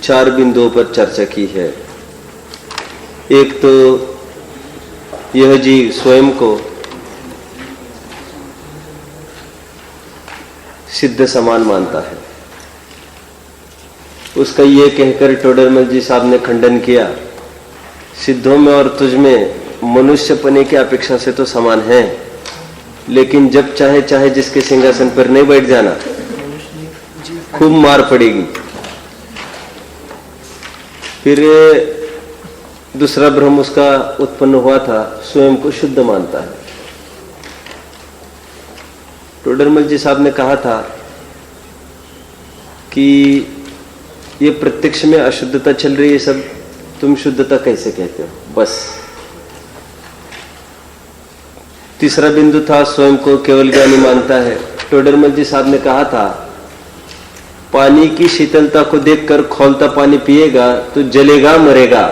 4 बिंदुओं पर चर्चा की है। एक तो यह जीव स्वयं को सिद्ध समान मानता है। उसका ये कहकर टोडरमल जी साहब ने खंडन किया, सिद्धों में और तुझ में मनुष्यपने की अपेक्षा से तो समान है, लेकिन जब चाहे चाहे जिसके सिंहासन पर नहीं बैठ जाना, खूब मार पड़ेगी। फिर दूसरा भ्रम उसका उत्पन्न हुआ था, स्वयं को शुद्ध मानता है। टोडरमल जी साहब ने कहा था कि ये प्रत्यक्ष में अशुद्धता चल रही है, सब तुम शुद्धता कैसे कहते हो? बस तीसरा बिंदु था, स्वयं को केवल ज्ञानी मानता है। टोडरमल जी साहब ने कहा था, पानी की शीतलता को देखकर खौलता पानी पिएगा तो जलेगा, मरेगा।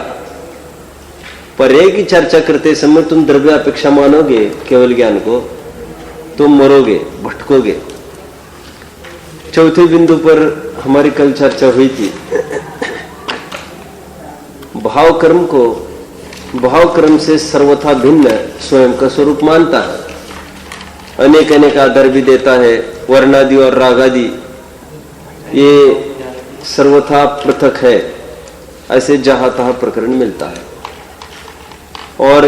पर एक ही चर्चा करते समय तुम द्रव्य अपेक्षा मानोगे केवल ज्ञान को, तो मरोगे, भटकोगे। चौथे बिंदु पर हमारी कल चर्चा हुई थी। भाव कर्म को भाव कर्म से सर्वथा भिन्न स्वयं का स्वरूप मानता है। अनेक अनेक आधार भी देता है, वर्णादि और रागादि ये सर्वथा पृथक है, ऐसे जहां तहां प्रकरण मिलता है। और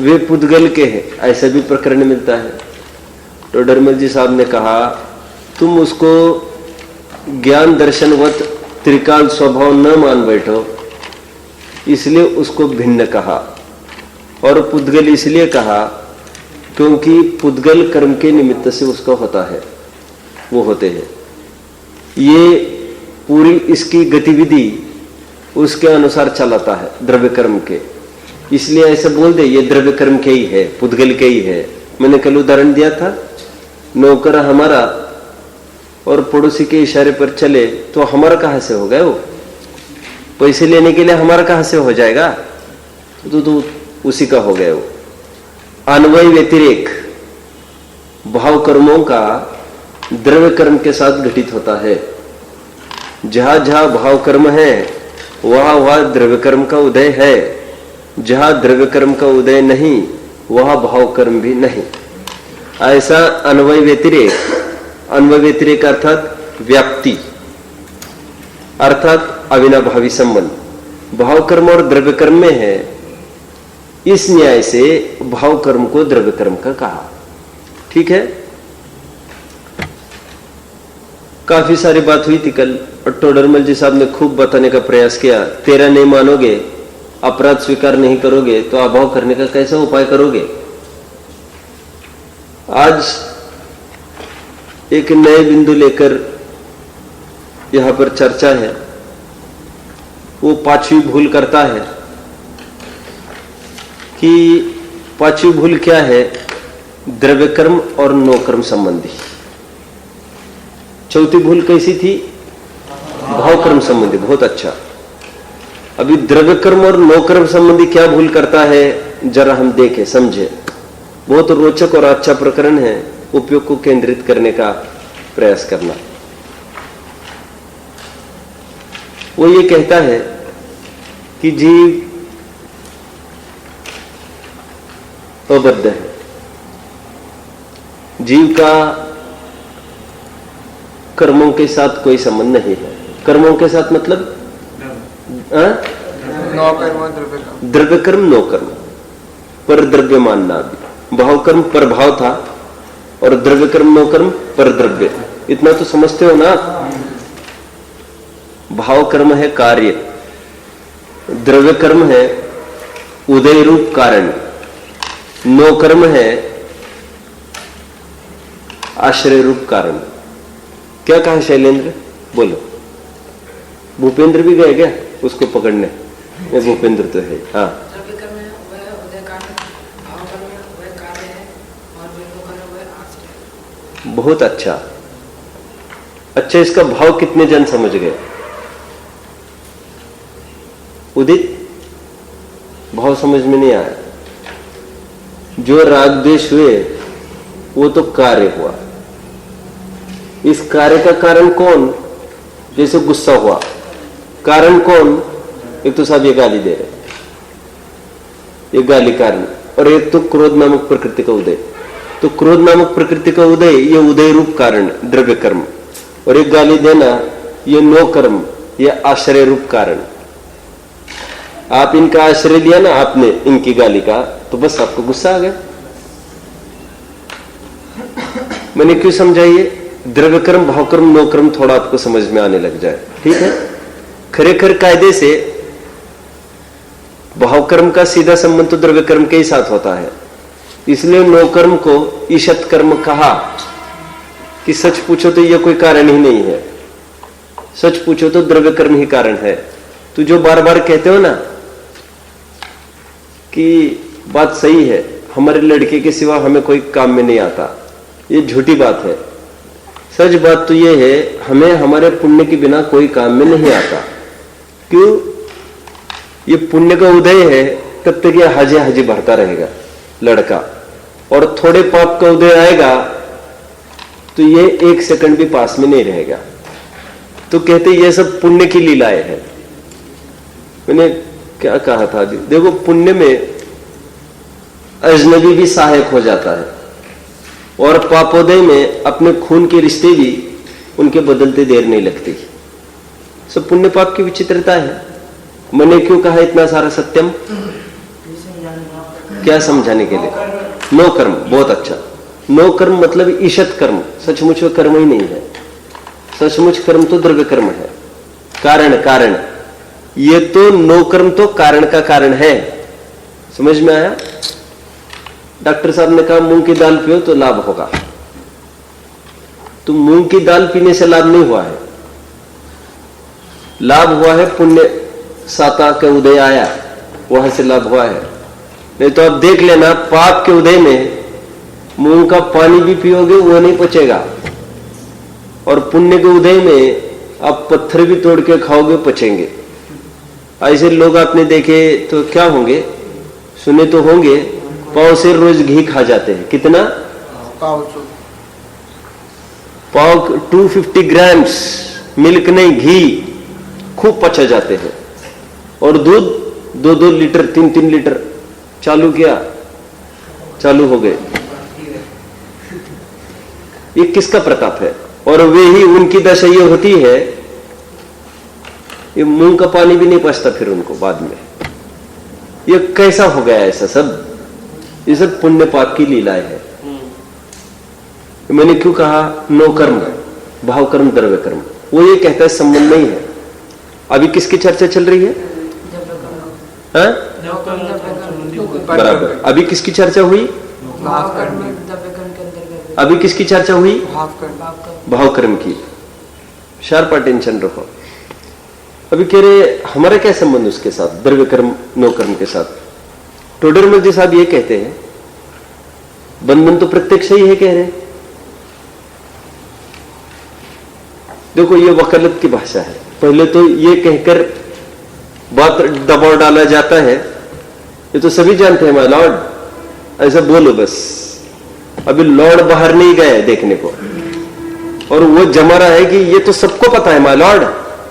वे पुद्गल के हैं, ऐसा भी प्रकरण मिलता है। टोडरमल जी साहब ने कहा, तुम उसको ज्ञान दर्शनवत त्रिकाल स्वभाव न मान बैठो, इसलिए उसको भिन्न कहा। और पुद्गल इसलिए कहा क्योंकि पुद्गल कर्म के निमित्त से उसका होता है, वो होते हैं। ये पूरी इसकी गतिविधि उसके अनुसार चलाता है, द्रव्य कर्म के। इसलिए ऐसा बोल दे, ये द्रव्य कर्म के ही है, पुद्गल के ही है। मैंने कल उदाहरण दिया था, नौकर हमारा और पड़ोसी के इशारे पर चले तो हमारा कहां से हो गया? वो पैसे लेने के लिए हमारा कहां से हो जाएगा? तो उसी का हो गया। वो अन्वय व्यतिरेक भाव कर्मों का द्रव्य कर्म के साथ घटित होता है। जहां जहां भाव कर्म है वहां वहां द्रव्य कर्म का उदय है, जहां द्रव्य कर्म का उदय नहीं वहां भाव कर्म भी नहीं। ऐसा अन्वय व्यतिरेक अर्थात व्याप्ति, अर्थात अविनाभावी संबंध भाव कर्म और द्रव्य कर्म में है। इस न्याय से भाव कर्म को द्रव्य कर्म का कहा। ठीक है, काफी सारी बात हुई थी कल, और टोडरमल जी साहब ने खूब बताने का प्रयास किया। तेरा नहीं मानोगे, अपराध स्वीकार नहीं करोगे, तो अभाव करने का कैसा उपाय करोगे? आज एक नए बिंदु लेकर यहां पर चर्चा है। वो पांचवी भूल करता है कि पांचवी भूल क्या है? द्रव्य कर्म और नो कर्म संबंधी। चौथी भूल कैसी थी? भाव कर्म संबंधी। बहुत अच्छा। अभी द्रव्य कर्म और नो कर्म संबंधी क्या भूल करता है, जरा हम देखें, समझे। बहुत रोचक और अच्छा प्रकरण है, उपयोग को केंद्रित करने का प्रयास करना। वो ये कहता है कि जीव अबद्ध है, जीव का कर्मों के साथ कोई संबंध नहीं है। कर्मों के साथ मतलब द्रव्य कर्म, नो कर्म, पर द्रव्य मानना। भी भाव कर्म पर भाव था और द्रव्य कर्म नो कर्म पर द्रव्य, इतना तो समझते हो ना। भाव कर्म है कार्य, द्रव्य कर्म है उदय रूप कारण, नो कर्म है आश्रय रूप कारण। क्या कहा शैलेंद्र? बोलो। भूपेंद्र भी गए क्या उसको पकड़ने? भूपेंद्र तो है। हाँ, बहुत अच्छा। अच्छा, इसका भाव कितने जन समझ गए? उदित, भाव समझ में नहीं आया। जो राग द्वेष हुए वो तो कार्य हुआ। इस कार्य का कारण कौन? जैसे गुस्सा हुआ, कारण कौन? एक तो साहब ये गाली दे रहे, ये गाली कारण, और एक तो क्रोध नामक प्रकृति का उदय। तो क्रोध नामक प्रकृति का उदय, ये उदय रूप कारण द्रव्य कर्म, और एक गाली देना ये नो कर्म, ये आश्रय रूप कारण। आप इनका आश्रय लिया ना आपने, इनकी गाली का, तो बस आपको गुस्सा आ गया। मैंने क्यों समझाइए? द्रव्य कर्म, भाव कर्म, नो कर्म थोड़ा आपको समझ में आने लग जाए, ठीक है। खरेखर कायदे से भाव कर्म का सीधा संबंध तो द्रव्य कर्म के ही साथ होता है, इसलिए नो कर्म को ईशत कर्म कहा कि सच पूछो तो यह कोई कारण ही नहीं है, सच पूछो तो द्रव्य कर्म ही कारण है। तो जो बार बार कहते हो ना कि बात सही है, हमारे लड़के के सिवा हमें कोई काम में नहीं आता, ये झूठी बात है। सच बात तो ये है, हमें हमारे पुण्य के बिना कोई काम में नहीं आता। क्यों? ये पुण्य का उदय है, तब तक ये हाजी हाजी भरता रहेगा लड़का, और थोड़े पाप का उदय आएगा तो ये एक सेकंड भी पास में नहीं रहेगा। तो कहते ये सब पुण्य की लीलाएं हैं। मैंने क्या कहा था? देखो, पुण्य में अजनबी भी सहायक हो जाता है, और पापोदय में अपने खून के रिश्ते भी उनके बदलते देर नहीं लगती। सब पुण्य पाप की विचित्रता है। मैंने क्यों कहा इतना सारा सत्यम? क्या समझाने के लिए? नो कर्म, बहुत अच्छा। नो कर्म मतलब ईशत कर्म, सचमुच कर्म ही नहीं है। सचमुच कर्म तो द्रव्य कर्म है, कारण कारण। ये तो नो कर्म तो कारण का कारण है। समझ में आया? डॉक्टर साहब ने कहा मूंग की दाल पियो तो लाभ होगा, तो मूंग की दाल पीने से लाभ नहीं हुआ है, लाभ हुआ है पुण्य साता के उदय आया, वहां से लाभ हुआ है। नहीं तो आप देख लेना, पाप के उदय में मूंग का पानी भी पियोगे वो नहीं पचेगा, और पुण्य के उदय में आप पत्थर भी तोड़ के खाओगे पचेंगे। ऐसे लोग आपने देखे तो क्या होंगे, सुने तो होंगे, पाव से रोज घी खा जाते हैं। कितना? पाव 250 ग्राम्स मिल्क नहीं, घी खूब पचा जाते हैं। और दूध 2-2 लीटर 3-3 लीटर चालू किया, चालू हो गए। ये किसका प्रताप है? और वे ही उनकी दशा ये होती है, ये मूंग का पानी भी नहीं पचता फिर उनको बाद में। ये कैसा हो गया ऐसा सब? ये सब पुण्य पाप की लीलाएं है। मैंने क्यों कहा नो कर्म, भाव कर्म, द्रव्य कर्म? वो ये कहता है संबंध नहीं है। अभी किसकी चर्चा चल रही है? बराबर। अभी किसकी चर्चा हुई? अभी किसकी चर्चा हुई? भाव कर्म की। शार्प अटेंशन रखो। अभी कह रहे हमारा क्या संबंध उसके साथ, द्रव्य कर्म नो कर्म के साथ? टोडरमल जी साहब ये कहते हैं बंधन तो प्रत्यक्ष ही है, कह रहे। देखो ये वकालत की भाषा है। पहले तो ये कहकर बात दबाव डाला जाता है, ये तो सभी जानते हैं माय लॉर्ड, ऐसा बोलो बस। अभी लॉर्ड बाहर नहीं गए देखने को, और वो जमा रहा है कि ये तो सबको पता है माय लॉर्ड,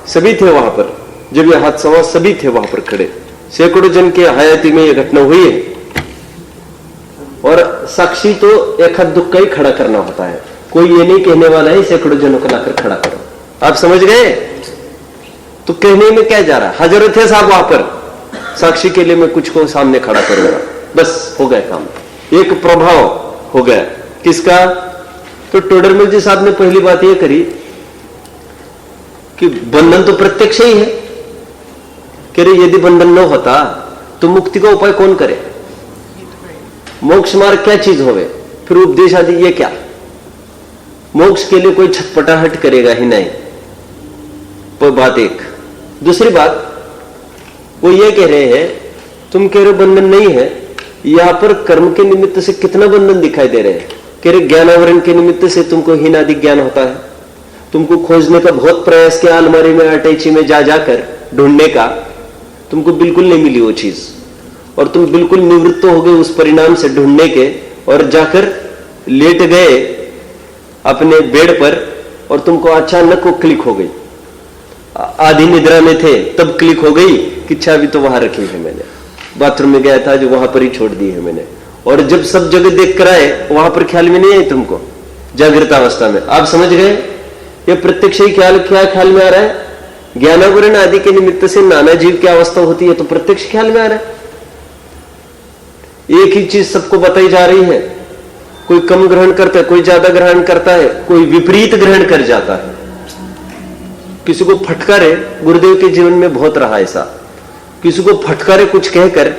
सभी थे वहां पर जब ये हादसा हुआ, सभी थे वहां पर खड़े, सैकड़ों जन के हयाती में ये घटना हुई है। और साक्षी तो एक हाथ दुख का ही खड़ा करना होता है, कोई ये नहीं कहने वाला है सैकड़ों जनों को लाकर खड़ा करो। आप समझ गए? तो कहने में क्या जा रहा है? हाजिर थे साहब वहां पर, साक्षी के लिए मैं कुछ को सामने खड़ा करूंगा, बस हो गया काम, एक प्रभाव हो गया। किसका? तो टोडरमल जी साहब ने पहली बात यह करी कि बंधन तो प्रत्यक्ष ही है। कह रहे यदि बंधन न होता तो मुक्ति का उपाय कौन करे? मोक्ष मार्ग क्या चीज होवे? फिर उपदेश आदि ये क्या? मोक्ष के लिए कोई छटपटाहट करेगा ही नहीं। वो बात एक। दूसरी बात वो ये कह रहे हैं, तुम कह रहे बंधन नहीं है, यहां पर कर्म के निमित्त से कितना बंधन दिखाई दे रहे हैं। कह रहे ज्ञानावरण के निमित्त से तुमको हीनादि ज्ञान होता है, तुमको खोजने का बहुत प्रयास किया, अलमारी में अटैची में जा जाकर ढूंढने का, तुमको बिल्कुल नहीं मिली वो चीज, और तुम बिल्कुल निवृत्त हो गए उस परिणाम से ढूंढने के, और जाकर लेट गए अपने बेड पर, और तुमको अचानक वो क्लिक हो गई। आधी निद्रा में थे तब क्लिक हो गई कि चाबी तो वहां रखी है मैंने, बाथरूम में गया था जो वहां पर ही छोड़ दी है मैंने, और जब सब जगह देख कर आए वहां पर ख्याल में नहीं आई तुमको जागृत अवस्था में। आप समझ गए ये प्रत्यक्ष ही ख्याल, क्या ख्याल में आ रहा है? ज्ञानावरण आदि के निमित्त से नाना जीव की अवस्था होती है तो प्रत्यक्ष ख्याल में आ रहा है। एक ही चीज सबको बताई जा रही है, कोई कम ग्रहण करता है, कोई ज्यादा ग्रहण करता है, कोई विपरीत ग्रहण कर जाता है। किसी को फटकारे, गुरुदेव के जीवन में बहुत रहा ऐसा, किसी को फटकारे कुछ कहकर,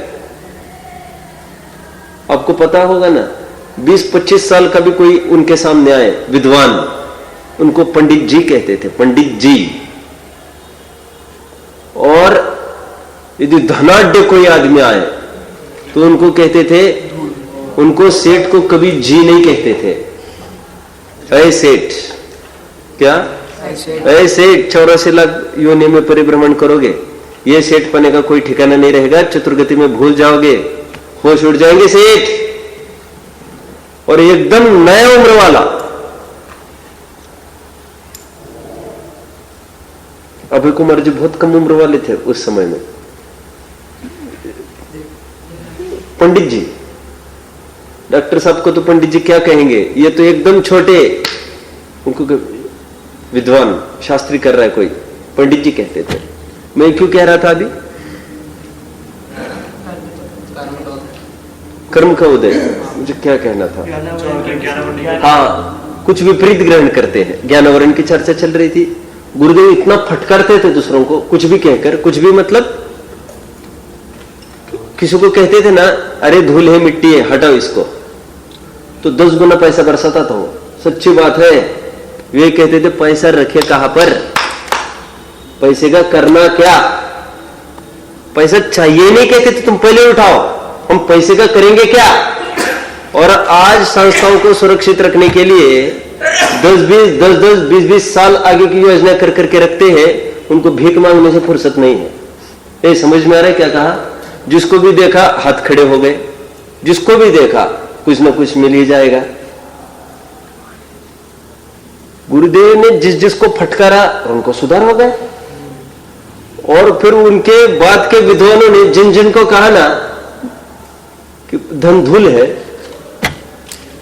आपको पता होगा ना 20-25 साल का भी कोई उनके सामने आए विद्वान, उनको पंडित जी कहते थे, पंडित जी। और यदि धनाढ्य कोई आदमी आए तो उनको कहते थे, उनको सेठ को कभी जी नहीं कहते थे, अय सेठ, क्या अय सेठ 84 लाख योनि में परिभ्रमण करोगे, ये सेठ पने का कोई ठिकाना नहीं रहेगा, चतुर्गति में भूल जाओगे, होश उड़ जाएंगे सेठ। और एकदम नया उम्र वाला, अभय कुमार जी बहुत कम उम्र वाले थे उस समय में, पंडित जी, डॉक्टर साहब को तो पंडित जी क्या कहेंगे, ये तो एकदम छोटे, उनको विद्वान शास्त्री कर रहा है कोई, पंडित जी कहते थे। मैं क्यों कह रहा था अभी? कर्म का उदय, मुझे क्या कहना था? हाँ, कुछ विपरीत ग्रहण करते हैं, ज्ञानावरण की चर्चा चल रही थी। गुरुदेव इतना फटकारते थे दूसरों को, कुछ भी कहकर, कुछ भी मतलब किसी को कहते थे ना, अरे धूल है, मिट्टी है, हटाओ इसको, तो 10 गुना पैसा बरसाता था वो। सच्ची बात है। वे कहते थे पैसा रखे कहां पर, पैसे का करना क्या, पैसा चाहिए नहीं कहते थे, तुम पहले उठाओ, हम पैसे का करेंगे क्या। और आज संस्थाओं को सुरक्षित रखने के लिए 10-20 साल आगे की योजना कर करके रखते हैं, उनको भीख मांगने से फुर्सत नहीं है। ये समझ में आ रहा है क्या कहा? जिसको भी देखा हाथ खड़े हो गए, जिसको भी देखा कुछ ना कुछ मिल ही जाएगा। गुरुदेव ने जिस जिसको फटकारा उनको सुधार हो गए, और फिर उनके बाद के विद्वानों ने जिन जिन को कहा ना कि धन धूल है,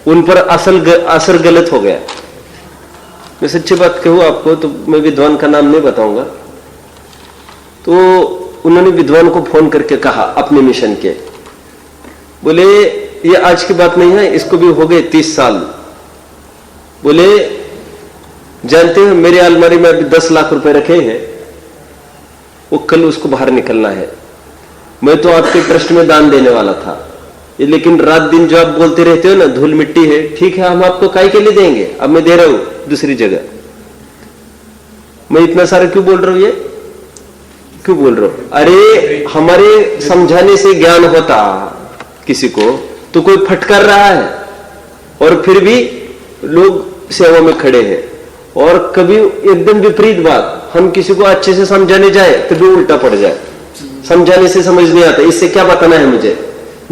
उन पर असर गलत हो गया। मैं सच्ची बात कहूं आपको तो मैं विद्वान का नाम नहीं बताऊंगा, तो उन्होंने विद्वान को फोन करके कहा अपने मिशन के, बोले ये आज की बात नहीं है, इसको भी हो गए 30 साल। बोले जानते हैं मेरी अलमारी में अभी 10 लाख रुपए रखे हैं, वो कल उसको बाहर निकलना है, मैं तो आपके ट्रस्ट में दान देने वाला था, लेकिन रात दिन जो आप बोलते रहते हो ना धूल मिट्टी है, ठीक है हम आपको काय के लिए देंगे, अब मैं दे रहा हूं दूसरी जगह। मैं इतना सारा क्यों बोल रहा हूं, ये क्यों बोल रहा हूं? अरे हमारे समझाने से ज्ञान होता किसी को, तो कोई फटकार रहा है और फिर भी लोग सेवा में खड़े हैं। और कभी एकदम विपरीत बात हम किसी को अच्छे से समझाने जाए तभी उल्टा पड़ जाए, समझाने से समझ नहीं आता, इससे क्या बताना है मुझे।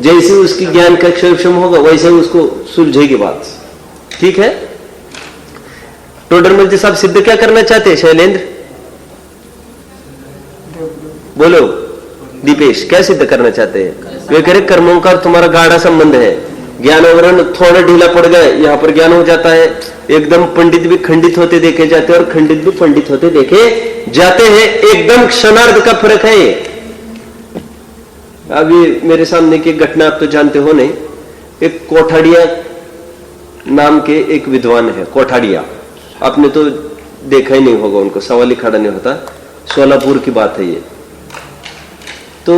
जैसे उसकी ज्ञान का क्षम होगा वैसे उसको सुलझेगी बात। ठीक है, टोडरमल जी साहब सिद्ध क्या करना चाहते हैं? शैलेंद्र बोलो, दीपेश क्या सिद्ध करना चाहते हैं? वे कह रहे कर्मों का तुम्हारा गाढ़ा संबंध है, ज्ञानावरण थोड़ा ढीला पड़ गए, यहां पर ज्ञान हो जाता है। एकदम पंडित भी खंडित होते देखे जाते हैं और खंडित भी पंडित होते देखे जाते हैं, एकदम क्षणार्ध का फर्क है ये। अभी मेरे सामने की घटना आप तो जानते हो नहीं, एक कोठाड़िया नाम के एक विद्वान है, कोठाड़िया, आपने तो देखा ही नहीं होगा उनको, सवाल ही खड़ा नहीं होता, सोलापुर की बात है ये। तो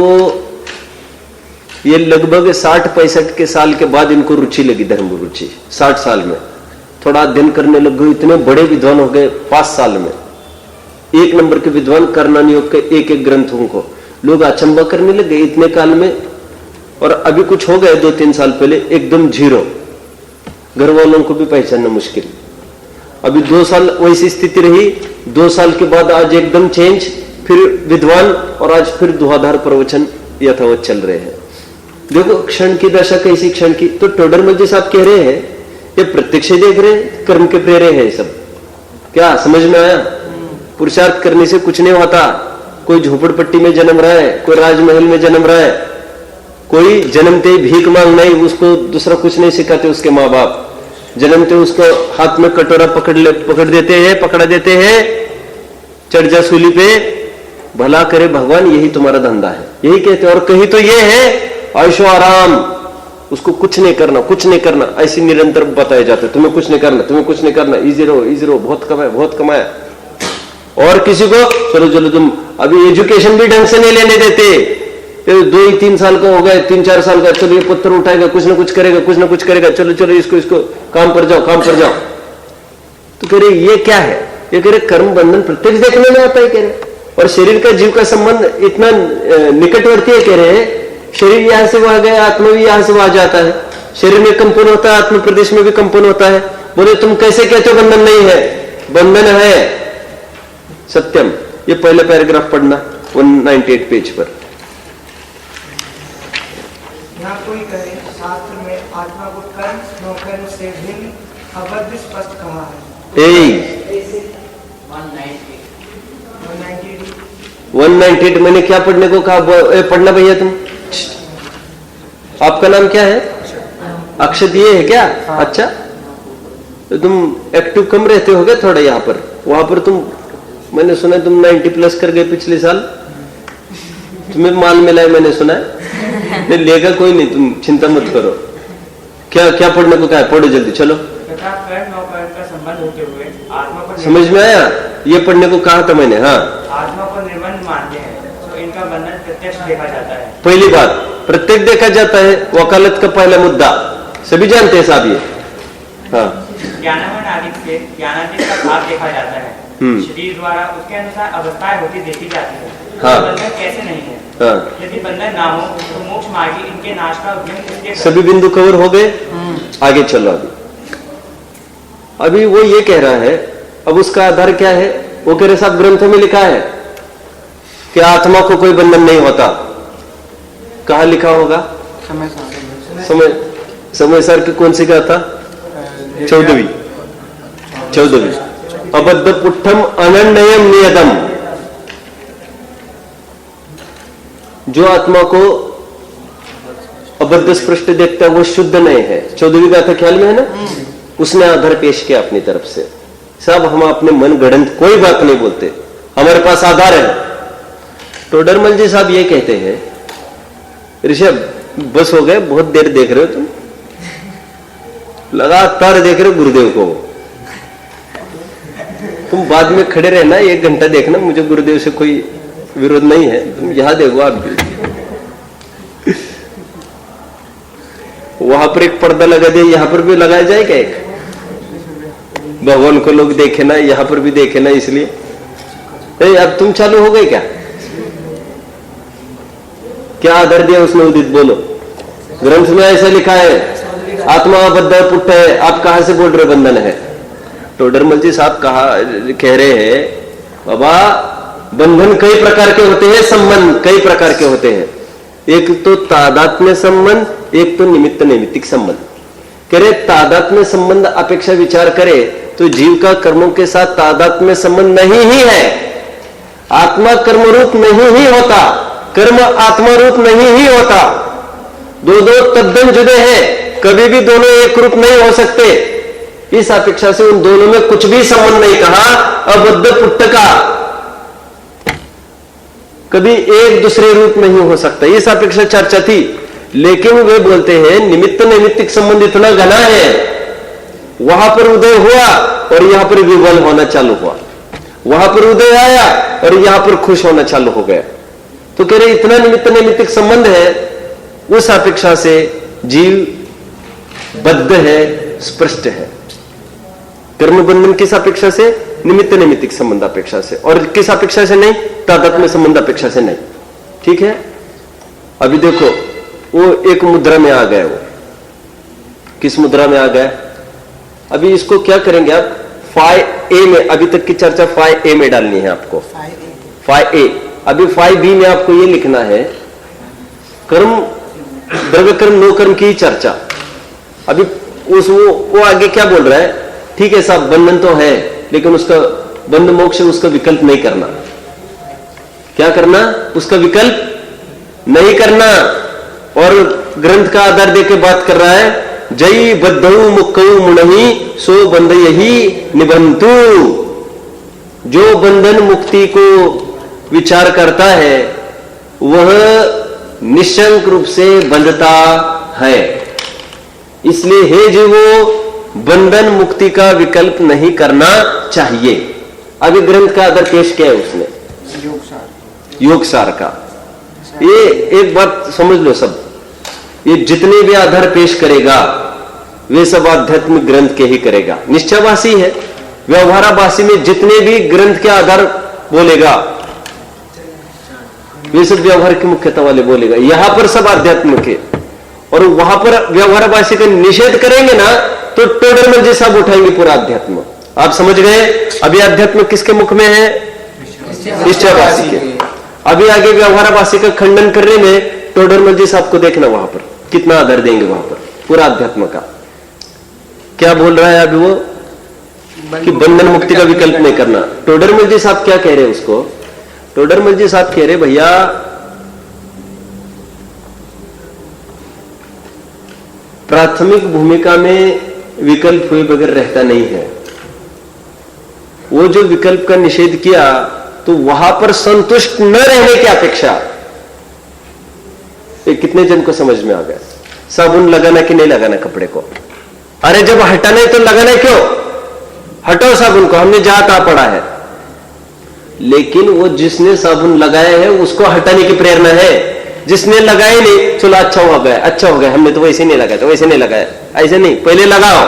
ये लगभग 60-65 के साल के बाद इनको रुचि लगी, धर्म रुचि, 60 साल में थोड़ा अध्ययन करने लग गए, इतने बड़े विद्वान हो गए 5 साल में, 1 नंबर के विद्वान, कर्णानियोग के एक ग्रंथों को लोग अचंबा करने लग गए इतने काल में। और अभी कुछ हो गए 2-3 साल पहले एकदम जीरो, घर वालों को भी पहचानना मुश्किल। अभी 2 साल वैसी स्थिति रही, 2 साल के बाद आज एकदम चेंज, फिर विद्वान, और आज फिर धुआंधार प्रवचन यथावत चल रहे हैं। देखो क्षण की दशा कैसी, क्षण की। तो टोडरमल जी साहब कह रहे हैं ये प्रत्यक्ष देख रहे हैं, कर्म के प्रेरे हैं सब। क्या समझ में आया? पुरुषार्थ करने से कुछ नहीं होता। कोई झोपड़पट्टी में जन्म रहा है, कोई राजमहल में जन्म रहा है, कोई जन्मते ही भीख मांग नहीं, उसको दूसरा कुछ नहीं सिखाते उसके माँ बाप। जन्मते उसको हाथ में कटोरा पकड़ा देते हैं, चढ़ जा सूली पे, भला करे भगवान, यही तुम्हारा धंधा है, यही कहते हैं। और कहीं तो ये है ऐशो आराम, उसको कुछ नहीं करना, कुछ नहीं करना, ऐसी निरंतर बताए जाते, तुम्हें कुछ नहीं करना, तुम्हें कुछ नहीं करना, इजी रहो, बहुत कमाया। और किसी को चलो तुम अभी एजुकेशन भी ढंग से नहीं लेने देते, 2-3 साल का हो गए, 3-4 साल का, चलो ये पत्थर उठाएगा, कुछ ना कुछ करेगा, चलो इसको काम पर जाओ। तो कह रहे ये क्या है? ये कह रहे कर्म बंधन प्रत्यक्ष देखने में आता है, कह रहे। और शरीर का जीव का संबंध इतना निकटवर्ती है, कह रहे शरीर यहां से वहां गया, आत्मा भी यहां से वहां जाता है, शरीर में कंपन होता है, आत्म प्रदेश में भी कंपन होता है। बोले तुम कैसे कहते हो बंधन नहीं है? बंधन है, सत्यम। ये पहला पैराग्राफ पढ़ना 198 पेज पर। यहाँ कोई कहे शास्त्र में आत्मा को कर्म नौकर्म से भिन्न अबद्ध स्पष्ट कहा है। 198 मैंने क्या पढ़ने को कहा? पढ़ना भैया तुम। आपका नाम क्या है? अक्षत ये है क्या? अच्छा, तो तुम एक्टिव कम रहते होगे थोड़ा यहाँ पर, वहां पर तुम, मैंने सुना तुम 90+ कर गए पिछले साल, तुम्हें माल मिला है मैंने सुना है। नहीं लेगा कोई नहीं, तुम चिंता मत करो। क्या पढ़ने को कहा है? पढ़ो जल्दी, चलो। का संबंध होते हुए आत्मा को समझ में आया? ये पढ़ने को कहा था मैंने। हाँ, आत्मा को निर्बंध मानते हैं तो इनका बंधन प्रत्यक्ष देखा जाता है। पहली बात प्रत्येक देखा जाता है, वकालत का पहला मुद्दा सभी जानते हैं साहब ये। हाँ, ज्ञानवान आदि से ज्ञानातीत का भाव देखा जाता है, शरीर द्वारा उसके अनुसार अवस्थाएं होती देखी जाती है। हाँ, बंधन कैसे नहीं है? हाँ, यदि बंधन ना हो तो मोक्ष मार्गी इनके नाश का उद्यम किसके? सभी बिंदु कवर हो गए। आगे चलो। अभी वो ये कह रहा है, अब उसका आधार क्या है? वो कह रहे साहब ग्रंथों में लिखा है कि आत्मा को कोई बंधन नहीं होता। कहा लिखा होगा? समय सार की कौन सी का था? 14वीं। अबद्ध पुट्ठम अनन्यम नियतम। जो आत्मा को अबद्ध स्पष्ट देखता है वो शुद्ध नहीं है। 14वीं गाथा ख्याल में है ना? उसने आधार पेश किया अपनी तरफ से। सब हम अपने मन गढ़ंत कोई बात नहीं बोलते, हमारे पास आधार है। टोडरमल जी साहब ये कहते हैं, ऋषभ बस हो गए, बहुत देर देख रहे हो तुम, लगातार देख रहे हो गुरुदेव को। तुम बाद में खड़े रहना, 1 घंटा देखना, मुझे गुरुदेव से कोई विरोध नहीं है, तुम यहां देखो। आप भी वहां पर एक पर्दा लगा दिया, यहां पर भी लगाया जाए क्या? एक भगवान को लोग देखे ना, यहां पर भी देखे ना, इसलिए। अब तुम चालू हो गए क्या? क्या आधार दिया उसने उदित? बोलो। ग्रंथ में ऐसा लिखा है आत्मा अबद्ध पुट्ठ है, आप कहां से बोल रहे बंधन है? टोडरमल जी साहब कह रहे हैं बाबा बंधन कई प्रकार के होते हैं, संबंध कई प्रकार के होते हैं। एक तो तादात्म्य संबंध, एक तो निमित्त नैमित्तिक संबंध। कह रहे तादात्म्य संबंध अपेक्षा विचार करे तो जीव का कर्मों के साथ तादात्म्य संबंध नहीं ही है। आत्मा कर्म रूप नहीं ही होता, कर्म आत्मा रूप नहीं ही होता। दो तद्दन जुदे हैं, कभी भी दोनों एक रूप नहीं हो सकते। इस अपेक्षा से उन दोनों में कुछ भी संबंध नहीं कहा। अबद्ध पुट्ठ का कभी एक दूसरे रूप नहीं हो सकता, इस अपेक्षा चर्चा थी। लेकिन वे बोलते हैं निमित्त नैमित्तिक संबंध इतना घना है, वहां पर उदय हुआ और यहां पर विवल होना चालू हुआ, वहां पर उदय आया और यहां पर खुश होना चालू हो गया। तो कह रहे इतना निमित्त नैमित्तिक संबंध है, उस अपेक्षा से जीव बद्ध है, स्पष्ट है। कर्म बंधन किस अपेक्षा से? निमित्त नैमित्तिक संबंध अपेक्षा से। और किस अपेक्षा से नहीं? तादात्म्य संबंध अपेक्षा से नहीं। ठीक है, अभी देखो वो एक मुद्रा में आ गया। वो किस मुद्रा में आ गया? अभी इसको क्या करेंगे आप? फाइ ए में, अभी तक की चर्चा फाइ ए में डालनी है आपको। फाइ ए। अभी फाइ बी में आपको ये लिखना है कर्म, द्रव्य कर्म, नो कर्म की चर्चा। अभी वो आगे क्या बोल रहा है? ठीक है साहब बंधन तो है, लेकिन उसका बंध मोक्ष उसका विकल्प नहीं करना। क्या करना? उसका विकल्प नहीं करना। और ग्रंथ का आधार देके बात कर रहा है, जई बद्धऊ मुक्कऊ मुनहि सो बंध यही निबंधु। जो बंधन मुक्ति को विचार करता है वह निशंक रूप से बंधता है। इसलिए हे जीवो, बंधन मुक्ति का विकल्प नहीं करना चाहिए। अभी ग्रंथ का आधार पेश किया है उसने, योग सार का। ये एक बात समझ लो सब, ये जितने भी आधार पेश करेगा वे सब आध्यात्मिक ग्रंथ के ही करेगा। निश्चयवासी है, व्यवहाराभासी में जितने भी ग्रंथ के आधार बोलेगा वे सब व्यवहार की मुख्यता वाले बोलेगा। यहां पर सब आध्यात्मिक है, और वहां पर व्यवहाराभासी का निषेध करेंगे ना तो टोडरमल जी साहब उठाएंगे पूरा अध्यात्म। आप समझ गए? अभी अध्यात्म किसके मुख में है? निश्चयवासी के। अभी आगे व्यवहाराभासी का खंडन करने में टोडरमल जी साहब को देखना, वहां पर कितना आधार देंगे, वहां पर पूरा अध्यात्म का। क्या बोल रहा है अभी वो कि बंधन मुक्ति का विकल्प नहीं करना। टोडरमल जी साहब क्या कह रहे हैं उसको? टोडरमल जी साहब कह रहे भैया प्राथमिक भूमिका में विकल्प हुए बगैर रहता नहीं है। वो जो विकल्प का निषेध किया तो वहां पर संतुष्ट न रहने की अपेक्षा, कितने जन को समझ में आ गया? साबुन लगाना कि नहीं लगाना कपड़े को? अरे जब हटाना है तो लगाना क्यों? हटाओ साबुन को, हमने जहां तहां पड़ा है। लेकिन वो जिसने साबुन लगाया है उसको हटाने की प्रेरणा है। जिसने लगाया नहीं, चलो अच्छा हो गया, अच्छा हो गया, हमने तो वैसे नहीं लगाया, तो वैसे नहीं लगाया, ऐसे नहीं, पहले लगाओ।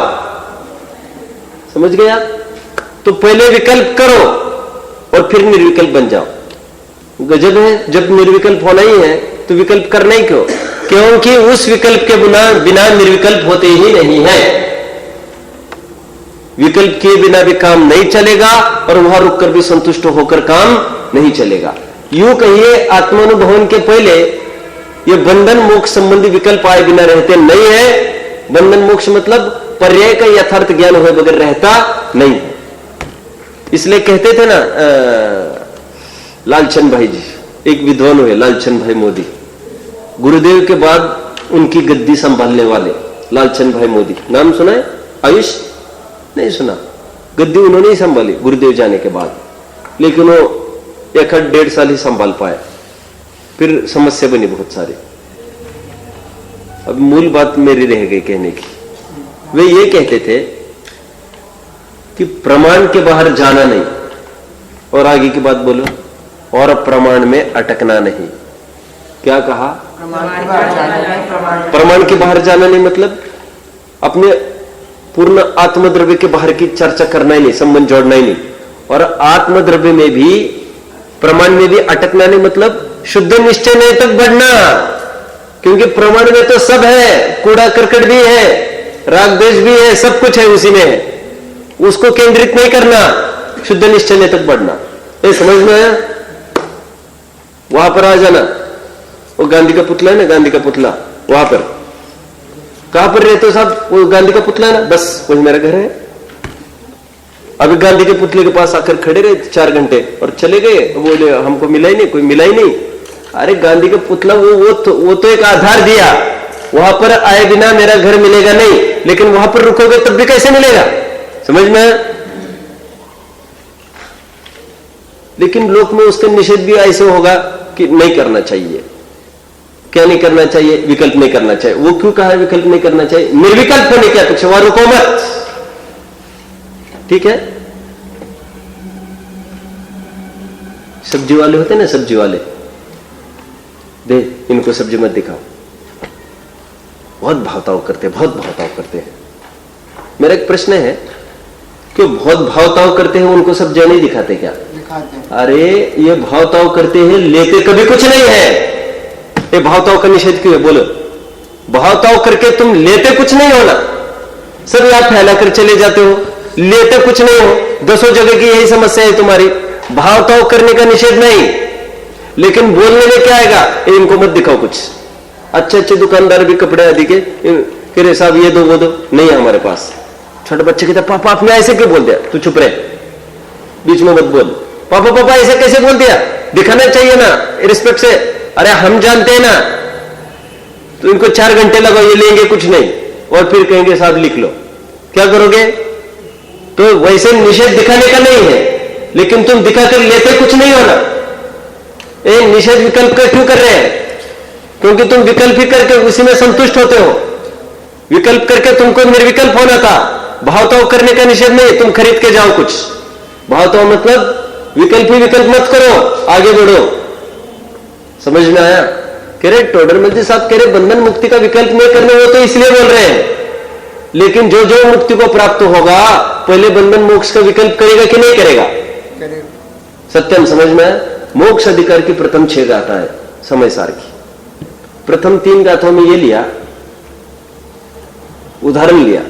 समझ गए आप? तो पहले विकल्प करो और फिर निर्विकल्प बन जाओ। गजब है, जब निर्विकल्प होना ही है तो विकल्प करना ही क्यों? क्योंकि उस विकल्प के बिना निर्विकल्प होते ही नहीं है। विकल्प के बिना भी काम नहीं चलेगा और वहां रुककर भी संतुष्ट होकर काम नहीं चलेगा। यूं कहिए, आत्मानुभवन के पहले ये बंधन मोक्ष संबंधी विकल्प आए बिना रहते नहीं है। बंधन मोक्ष मतलब पर्याय का यथार्थ ज्ञान हुए बगैर रहता नहीं। इसलिए कहते थे ना लालचंद भाई जी, एक विद्वान हुए लालचंद भाई मोदी, गुरुदेव के बाद उनकी गद्दी संभालने वाले लालचंद भाई मोदी। नाम सुना है? आयुष नहीं सुना? गद्दी उन्होंने ही संभाली गुरुदेव जाने के बाद, लेकिन वो 1.5 साल ही संभाल पाए, फिर समस्या बनी बहुत सारी। अब मूल बात मेरी रह गई कहने की। वे ये कहते थे कि प्रमाण के बाहर जाना नहीं, और आगे की बात बोलो, और प्रमाण में अटकना नहीं। क्या कहा? प्रमाण के बाहर जाना नहीं मतलब अपने पूर्ण आत्मद्रव्य के बाहर की चर्चा करना ही नहीं, संबंध जोड़ना ही नहीं। और आत्मद्रव्य में भी, प्रमाण में भी अटकना नहीं मतलब शुद्ध निश्चय नहीं तक बढ़ना। क्योंकि प्रमाण में तो सब है, कूड़ा करकट भी है, राग द्वेष भी है, सब कुछ है उसी में है। उसको केंद्रित नहीं करना, शुद्ध निश्चय नहीं तक बढ़ना। ये समझ में आया? वहां पर आ जाना। वो गांधी का पुतला है ना, गांधी का पुतला, वहां पर कहां पर रहते हो साहब? वो गांधी का पुतला है ना, बस वही मेरा घर है। अभी गांधी के पुतले के पास आकर खड़े रहे 4 घंटे और चले गए, बोले हमको मिला ही नहीं, कोई मिला ही नहीं। अरे गांधी का पुतला वो तो एक आधार दिया, वहां पर आए बिना मेरा घर मिलेगा नहीं, लेकिन वहां पर रुकोगे तब भी कैसे मिलेगा? समझ में? लेकिन लोक में उसका निषेध भी ऐसे होगा कि नहीं करना चाहिए। क्या नहीं करना चाहिए? विकल्प नहीं करना चाहिए। वो क्यों कहा है विकल्प नहीं करना चाहिए? निर्विकल्प होने की अपेक्षा, वहां रुको मत। ठीक है? सब्जी वाले होते ना, सब्जी वाले, दे इनको सब्जी मत दिखाओ, बहुत भावताव करते, बहुत भावताव करते हैं। मेरा एक प्रश्न है, क्यों बहुत भावताव करते हैं उनको सब्जियां नहीं दिखाते क्या? दिखाते हैं। अरे ये भावताव करते हैं, लेते कभी कुछ नहीं है। ये भावताव का निषेध क्यों है? बोलो। भावताव करके तुम लेते कुछ नहीं हो ना, सब यहां फैला कर चले जाते हो, लेते कुछ नहीं हो। 10 जगह की यही समस्या है तुम्हारी। भावताव करने का निषेध नहीं, लेकिन बोलने में क्या आएगा? इनको मत दिखाओ कुछ। अच्छे अच्छे दुकानदार भी कपड़े आदि के कह रहे साहब ये दो वो दो, नहीं है हमारे पास। छोटे बच्चे कहते पापा आपने ऐसे क्यों बोल दिया? तू चुप रहे, बीच में मत बोल। पापा पापा ऐसे कैसे बोल दिया, दिखाना चाहिए ना रिस्पेक्ट से। अरे हम जानते हैं ना, तो इनको 4 घंटे लगाओ, ये लेंगे कुछ नहीं, और फिर कहेंगे साहब लिख लो, क्या करोगे? तो वैसे निषेध दिखाने का नहीं है, लेकिन तुम दिखाकर लेते कुछ नहीं हो ना। निषेध विकल्प का क्यों कर रहे हैं? क्योंकि तुम विकल्प ही करके उसी में संतुष्ट होते हो। विकल्प करके तुमको निर्विकल्प होना था। भावताव करने का निषेध नहीं, तुम खरीद के जाओ कुछ। भावताव मतलब विकल्प ही विकल्प मत करो, आगे बढ़ो। समझ में आया? कह रहे टोडरमल जी साहब कह रहे बंधन मुक्ति का विकल्प नहीं करने, वो तो इसलिए बोल रहे हैं, लेकिन जो जो मुक्ति को प्राप्त होगा पहले बंधन मोक्ष का विकल्प करेगा कि नहीं करेगा? सत्यम समझ में आया? मोक्ष अधिकार की प्रथम 6 गाथा है समय सार की। प्रथम 3 गाथों में ये लिया, उदाहरण लिया।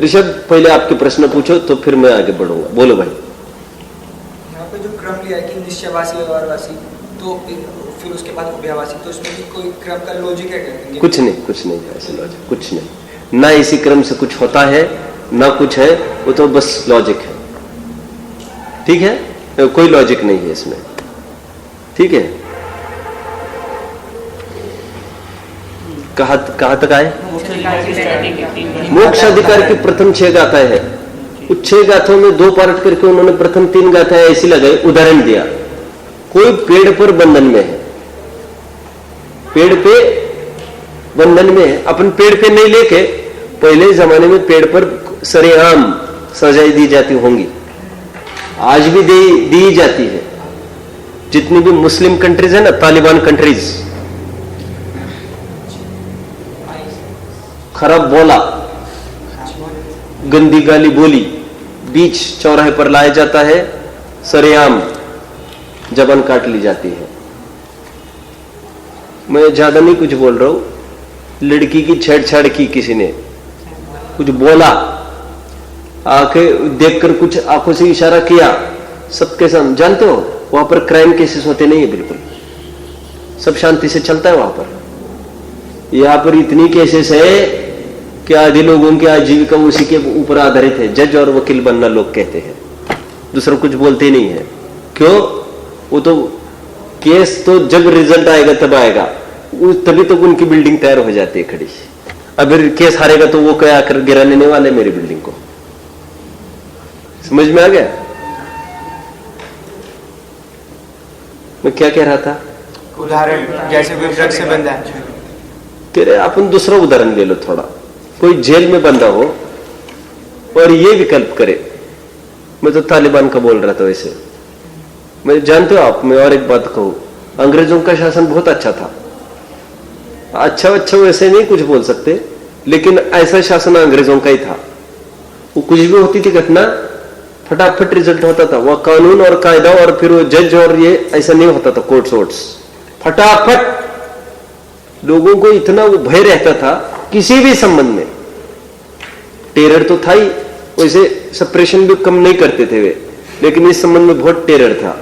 ऋषभ पहले आपके प्रश्न पूछो तो फिर मैं आगे बढ़ूंगा। बोलो भाई। यहाँ पे जो क्रम लिया है कि निश्चयवासी व्यवहारवासी, तो फिर उसके बाद उभयवासी, तो इसमें भी कोई क्रम का लॉजिक है क्या? कुछ नहीं ऐसे लॉजिक कुछ नहीं, ना इसी क्रम से कुछ होता है ना कुछ है, वो तो बस लॉजिक है। ठीक है, कोई लॉजिक नहीं है इसमें। ठीक है, कहां तक आए? मोक्ष अधिकार की प्रथम 6 गाथाएं है। उस 6 गाथों में 2 पार्ट करके उन्होंने प्रथम 3 गाथाएं ऐसी लगाई, उदाहरण दिया। कोई पेड़ पर बंधन में है, पेड़ पे बंधन में है, अपन पेड़ पे नहीं लेके, पहले जमाने में पेड़ पर सरेआम सजाएं दी जाती होंगी, आज भी दी जाती है। जितनी भी मुस्लिम कंट्रीज है ना, तालिबान कंट्रीज, खराब बोला, गंदी गाली बोली, बीच चौराहे पर लाया जाता है, सरेआम जबान काट ली जाती है। मैं ज्यादा नहीं कुछ बोल रहा हूं, लड़की की छेड़छाड़ की किसी ने, कुछ बोला, आंखें देखकर कुछ आंखों से इशारा किया, सबके सामने, जानते हो वहां पर क्राइम केसेस होते नहीं है, बिल्कुल सब शांति से चलता है वहां पर। यहां पर इतनी केसेस है कि आधे लोगों की आजीविका उसी के ऊपर आधारित है। जज और वकील बनना लोग कहते हैं, दूसरा कुछ बोलते नहीं है। क्यों? वो तो केस तो जब रिजल्ट आएगा तब आएगा, तभी तक उनकी बिल्डिंग तैयार हो जाती है खड़ी। अगर केस हारेगा तो वो क्या आकर गिरा लेने वाले मेरी बिल्डिंग को। समझ में आ गया मैं क्या कह रहा था? उदाहरण जैसे विवरण से बंधा है। तेरे अपन दूसरा उदाहरण ले लो थोड़ा। कोई जेल में बंदा हो और ये विकल्प करे, मैं तो तालिबान का बोल रहा था वैसे, मैं जानते हो आप, मैं और एक बात कहूं, अंग्रेजों का शासन बहुत अच्छा था। अच्छा वैसे नहीं कुछ बोल सकते, लेकिन ऐसा शासन अंग्रेजों का ही था। वो कुछ भी होती थी घटना, फटाफट रिजल्ट होता था। वह कानून और कायदा और फिर वो जज और ये ऐसा नहीं होता था, कोर्ट्स वोट्स, फटाफट। लोगों को इतना वो भय रहता था किसी भी संबंध में। टेरर तो था ही, वैसे सप्रेशन भी कम नहीं करते थे वे, लेकिन इस संबंध में बहुत टेरर था।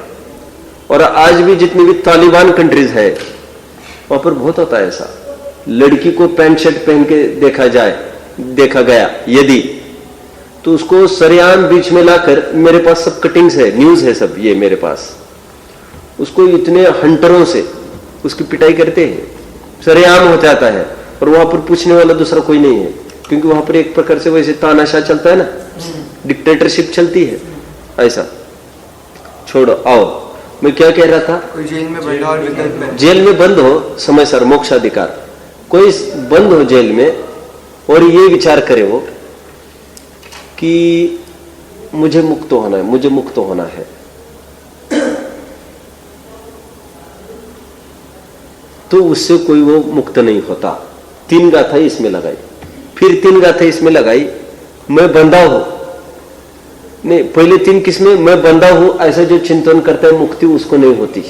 और आज भी जितनी भी तालिबान कंट्रीज है वहां पर बहुत होता है ऐसा। लड़की को पैंट शर्ट पहन के देखा गया यदि, तो उसको सरेआम बीच में लाकर, मेरे पास सब कटिंग्स है, न्यूज है सब ये मेरे पास, उसको इतने हंटरों से उसकी पिटाई करते हैं, सरेआम हो जाता है। और वहां पर पूछने वाला दूसरा कोई नहीं है, क्योंकि वहां पर एक प्रकार से वैसे तानाशाह चलता है ना, डिक्टेटरशिप चलती है ऐसा। छोड़ो, आओ, मैं क्या कह रहा था? कोई जेल में बंद और विकल्प है। जेल में बंद हो समय सर मोक्षाधिकार, कोई बंद हो जेल में और ये विचार करे वो कि मुझे मुक्त होना है, मुझे मुक्त होना है, तो उससे कोई वो मुक्त नहीं होता। 3 गाथा इसमें लगाई, फिर 3 गाथा इसमें लगाई, मैं बंधा हूं, नहीं पहले 3 किसमें, मैं बंधा हूं ऐसा जो चिंतन करता है मुक्ति उसको नहीं होती।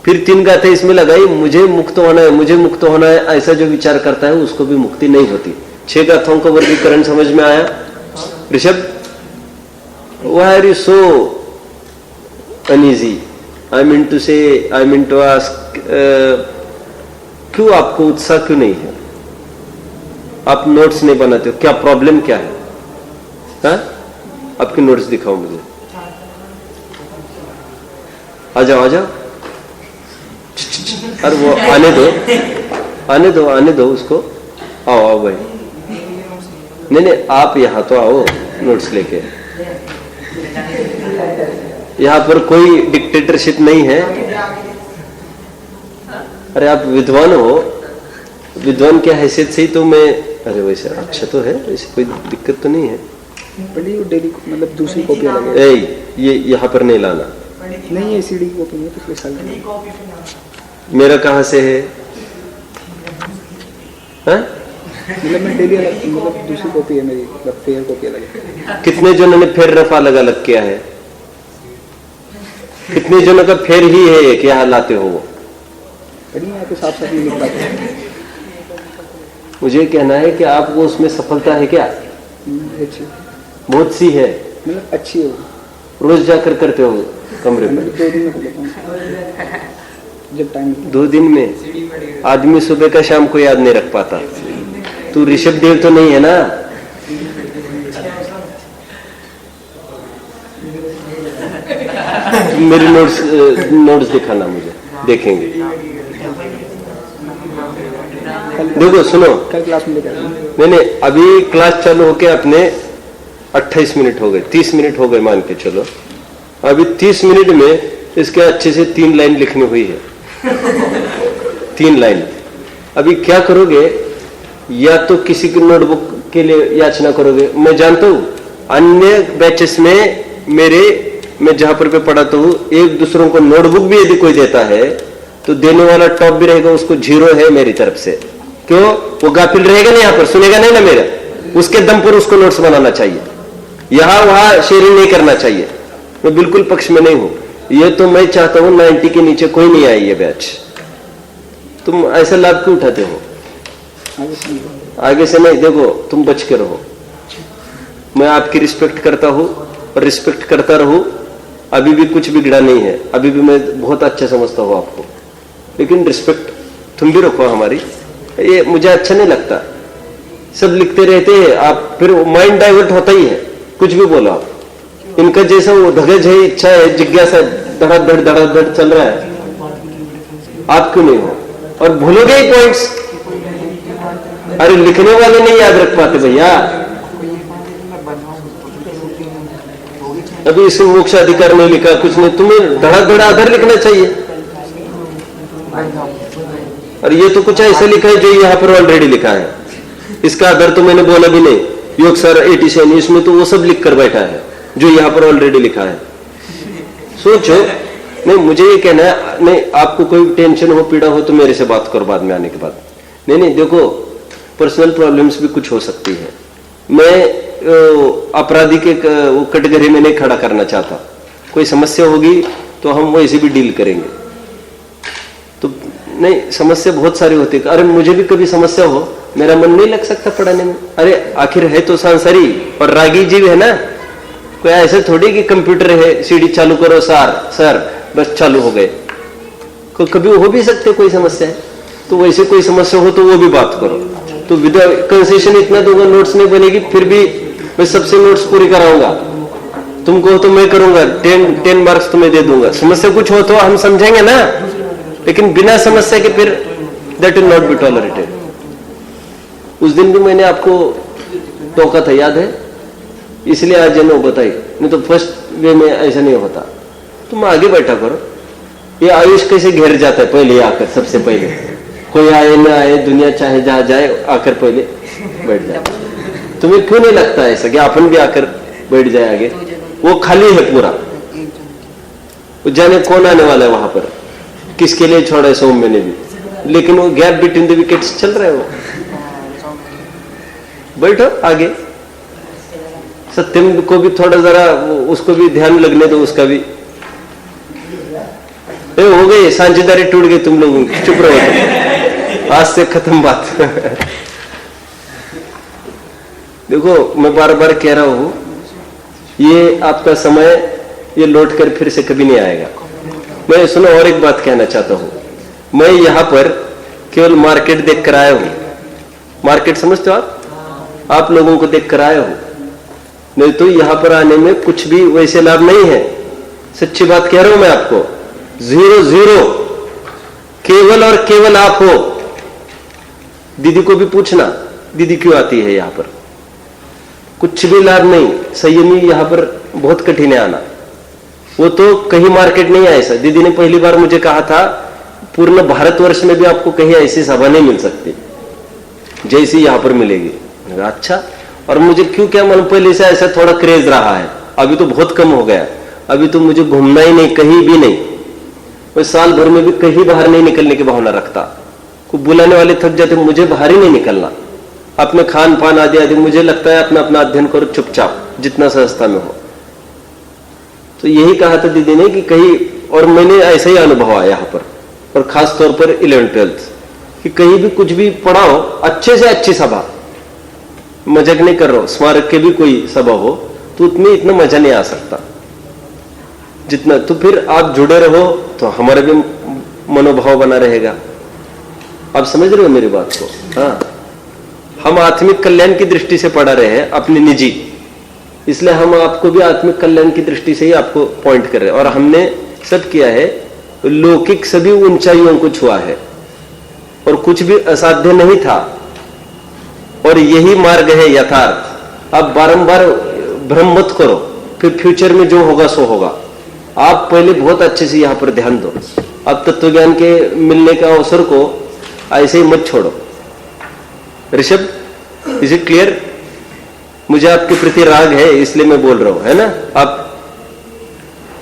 फिर 3 गाथा इसमें लगाई, मुझे मुक्त होना है, मुझे मुक्त होना है ऐसा जो विचार करता है उसको भी मुक्ति नहीं होती। 6 गाथाओं का वर्गीकरण समझ में आया? Rishabh, why are you so uneasy? I mean to ask, क्यों आपको उत्साह क्यों नहीं है? आप नोट्स नहीं बनाते हो, क्या प्रॉब्लम क्या है? हाँ? आपके नोट्स दिखाओ मुझे। आ जाओ आ जाओ। अरे वो आने दो आने दो आने दो उसको। आओ आओ भाई। नहीं नहीं आप यहाँ तो आओ नोट्स लेके। यहाँ पर कोई डिक्टेटरशिप नहीं है। अरे आप विद्वान हो, विद्वान की हैसियत से ही तो मैं। अरे वैसे अच्छा तो है, वैसे कोई दिक्कत तो नहीं है। डेली मतलब दूसरी कॉपी अलग है। ये यहाँ पर नहीं लाना। नहीं है सीडी की कॉपी नहीं, पिछले साल की। मेरा कहाँ से है? मतलब मैं डेली अलग, मतलब दूसरी कॉपी है मेरी, मतलब फेयर कॉपी अलग है। कितने जनों ने फेर रफा अलग अलग किया है? कितने जनों का फेर ही है कि यहाँ लाते हो? यहाँ पे साफ साफ नहीं लिख पाते। मुझे कहना है कि आपको उसमें सफलता है क्या? अच्छी, बहुत सी है। मतलब अच्छी है वो। रोज जाकर करते हो कमरे में? 2 दिन में कर लेता हूँ जब टाइम। 2 दिन में? आदमी सुबह का शाम को याद नहीं रख पाता। तू ऋषभ देव तो नहीं है ना? मेरी नोट्स दिखाना मुझे, देखेंगे। देखो सुनो, कल क्लास में लेकर नहीं अभी क्लास चालू होके अपने 28 मिनट हो गए, 30 मिनट हो गए मान के चलो। अभी 30 मिनट में इसके अच्छे से 3 लाइन लिखनी हुई है। 3 लाइन। अभी क्या करोगे? या तो किसी की नोटबुक के लिए याचना करोगे। मैं जानता हूं अन्य बैचेस में मैं जहां पर पढ़ाता हूं, एक दूसरों को नोटबुक भी यदि कोई देता है तो देने वाला टॉप भी रहेगा, उसको 0 है मेरी तरफ से। क्यों? वो गाफिल रहेगा नहीं, यहां पर सुनेगा नहीं ना मेरा। उसके दम पर उसको नोट्स बनाना चाहिए, यहां वहां शेयरिंग नहीं करना चाहिए। मैं बिल्कुल पक्ष में नहीं हूं। ये तो मैं चाहता हूं 90 के नीचे कोई नहीं आए ये बैच। तुम ऐसा लाभ क्यों उठाते हो? आगे से नहीं। देखो तुम बच के रहो। मैं आपकी रिस्पेक्ट करता हूं और रिस्पेक्ट करता रहूं। अभी भी कुछ बिगड़ा नहीं है, अभी भी मैं बहुत अच्छा समझता हूं आपको, लेकिन रिस्पेक्ट तुम भी रखो हमारी। ये मुझे अच्छा नहीं लगता। सब लिखते रहते हैं आप, फिर माइंड डाइवर्ट होता ही है। कुछ भी बोलो आप। इनका जैसा वो धगज है, इच्छा है, जिज्ञासा धड़ाधड़ चल रहा है, आप क्यों नहीं हो? और भूलोगे ही पॉइंट्स। अरे लिखने वाले नहीं याद रख पाते भैया। अभी इसमें मोक्ष अधिकार नहीं लिखा, कुछ नहीं, तुम्हें धड़ाधड़ आधार लिखना चाहिए। और ये तो कुछ ऐसा लिखा है जो यहाँ पर ऑलरेडी लिखा है। इसका आधार तो मैंने बोला भी नहीं। योग सर 87 इसमें तो वो सब लिख कर बैठा है जो यहाँ पर ऑलरेडी लिखा है। सोचो। नहीं मुझे ये कहना है, नहीं आपको कोई टेंशन हो, पीड़ा हो तो मेरे से बात करो बाद में आने के बाद। नहीं देखो पर्सनल प्रॉब्लम्स भी कुछ हो सकती है। मैं अपराधी के कटघरे में नहीं खड़ा करना चाहता। कोई समस्या होगी तो हम वैसे भी डील करेंगे। तो नहीं, समस्या बहुत सारी होती है। अरे मुझे भी कभी समस्या हो, मेरा मन नहीं लग सकता पढ़ाने में। अरे आखिर है तो सांसारी और रागी जीव है ना। कोई ऐसे थोड़ी कि कंप्यूटर है, सीडी चालू करो सर बस चालू हो गए। कभी हो भी सकते कोई समस्या है, तो वैसे कोई समस्या हो तो वो भी बात करो। तो विदाउट कंसेशन इतना दूंगा, नोट्स नहीं बनेगी, फिर भी मैं सबसे नोट्स पूरी कराऊंगा। तुमको तो मैं करूंगा, 10 मार्क्स तुम्हें दे दूंगा। समस्या कुछ हो तो हम समझेंगे ना, लेकिन बिना समस्या के फिर that will not be tolerated. उस दिन भी मैंने आपको टोका था, याद है? इसलिए आज नो बताई, नहीं तो फर्स्ट वे में ऐसा नहीं होता। तुम आगे बैठा करो। ये आयुष कैसे घेर जाता है पहले आकर, सबसे पहले कोई आए ना आए, दुनिया चाहे जहां जाए आकर पहले बैठ जाए। तुम्हें क्यों नहीं लगता ऐसा कि अपन भी आकर बैठ जाए आगे? वो खाली है पूरा, जाने कौन आने वाला है वहां पर, किसके लिए छोड़ा है सोम मैंने भी, लेकिन वो गैप बिटवीन द विकेट्स चल रहा है। वो बैठो आगे। सत्यम को भी थोड़ा जरा उसको भी ध्यान लगने दो, उसका भी। हो गई साझेदारी, टूट गई तुम लोगों की, चुप रहो, आज से खत्म बात। देखो मैं बार बार कह रहा हूं, ये आपका समय ये लौट कर फिर से कभी नहीं आएगा। मैं सुनो और एक बात कहना चाहता हूं। मैं यहां पर केवल मार्केट देख कर आया हूं। मार्केट समझते हो आप लोगों को देख कर आया हूं, नहीं तो यहां पर आने में कुछ भी वैसे लाभ नहीं है। सच्ची बात कह रहा हूं मैं आपको। 0 0, केवल और केवल आप हो। दीदी को भी पूछना दीदी क्यों आती है यहां पर, कुछ भी लाभ नहीं। संयमी यहां पर बहुत कठिन है आना, वो तो कहीं मार्केट नहीं है ऐसा। दीदी ने पहली बार मुझे कहा था पूर्ण भारतवर्ष में भी आपको कहीं ऐसी सभा नहीं मिल सकती जैसी यहां पर मिलेगी। अच्छा, और मुझे क्यों क्या मालूम, पहले से ऐसा थोड़ा क्रेज रहा है, अभी तो बहुत कम हो गया। अभी तो मुझे घूमना ही नहीं, कहीं भी नहीं। मैं साल भर में भी कहीं बाहर नहीं निकलने की भावना रखता। को बुलाने वाले थक जाते, मुझे बाहर ही नहीं निकलना। अपने खान पान आदि आदि मुझे लगता है अपना अपना अध्ययन करो चुपचाप, जितना संस्था में हो। तो यही कहा था दीदी ने कि कहीं, और मैंने ऐसा ही अनुभव आया यहाँ पर, और खास तौर पर 11th-12th, कि कहीं भी कुछ भी पढ़ाओ, अच्छे से अच्छी सभा, मजाक नहीं कर रहा हूं, स्मारक के भी कोई सभा हो तो उसमें इतना मजा नहीं आ सकता जितना। तो फिर आप जुड़े रहो तो हमारा भी मनोभाव बना रहेगा। आप समझ रहे हो मेरी बात को? हाँ, हम आत्मिक कल्याण की दृष्टि से पढ़ा रहे हैं अपने निजी, इसलिए हम आपको भी आत्मिक कल्याण की दृष्टि से ही आपको पॉइंट कर रहे हैं। और हमने सब किया है, लौकिक सभी ऊंचाइयों को छुआ है और कुछ भी असाध्य नहीं था, और यही मार्ग है यथार्थ। आप बारंबार भ्रम मत करो, फिर फ्यूचर में जो होगा सो होगा। आप पहले बहुत अच्छे से यहां पर ध्यान दो। अब तत्व ज्ञान के मिलने का अवसर को ऐसे ही मत छोड़ो। Rishabh, is it clear? मुझे आपके प्रति राग है इसलिए मैं बोल रहा हूं, है ना? आप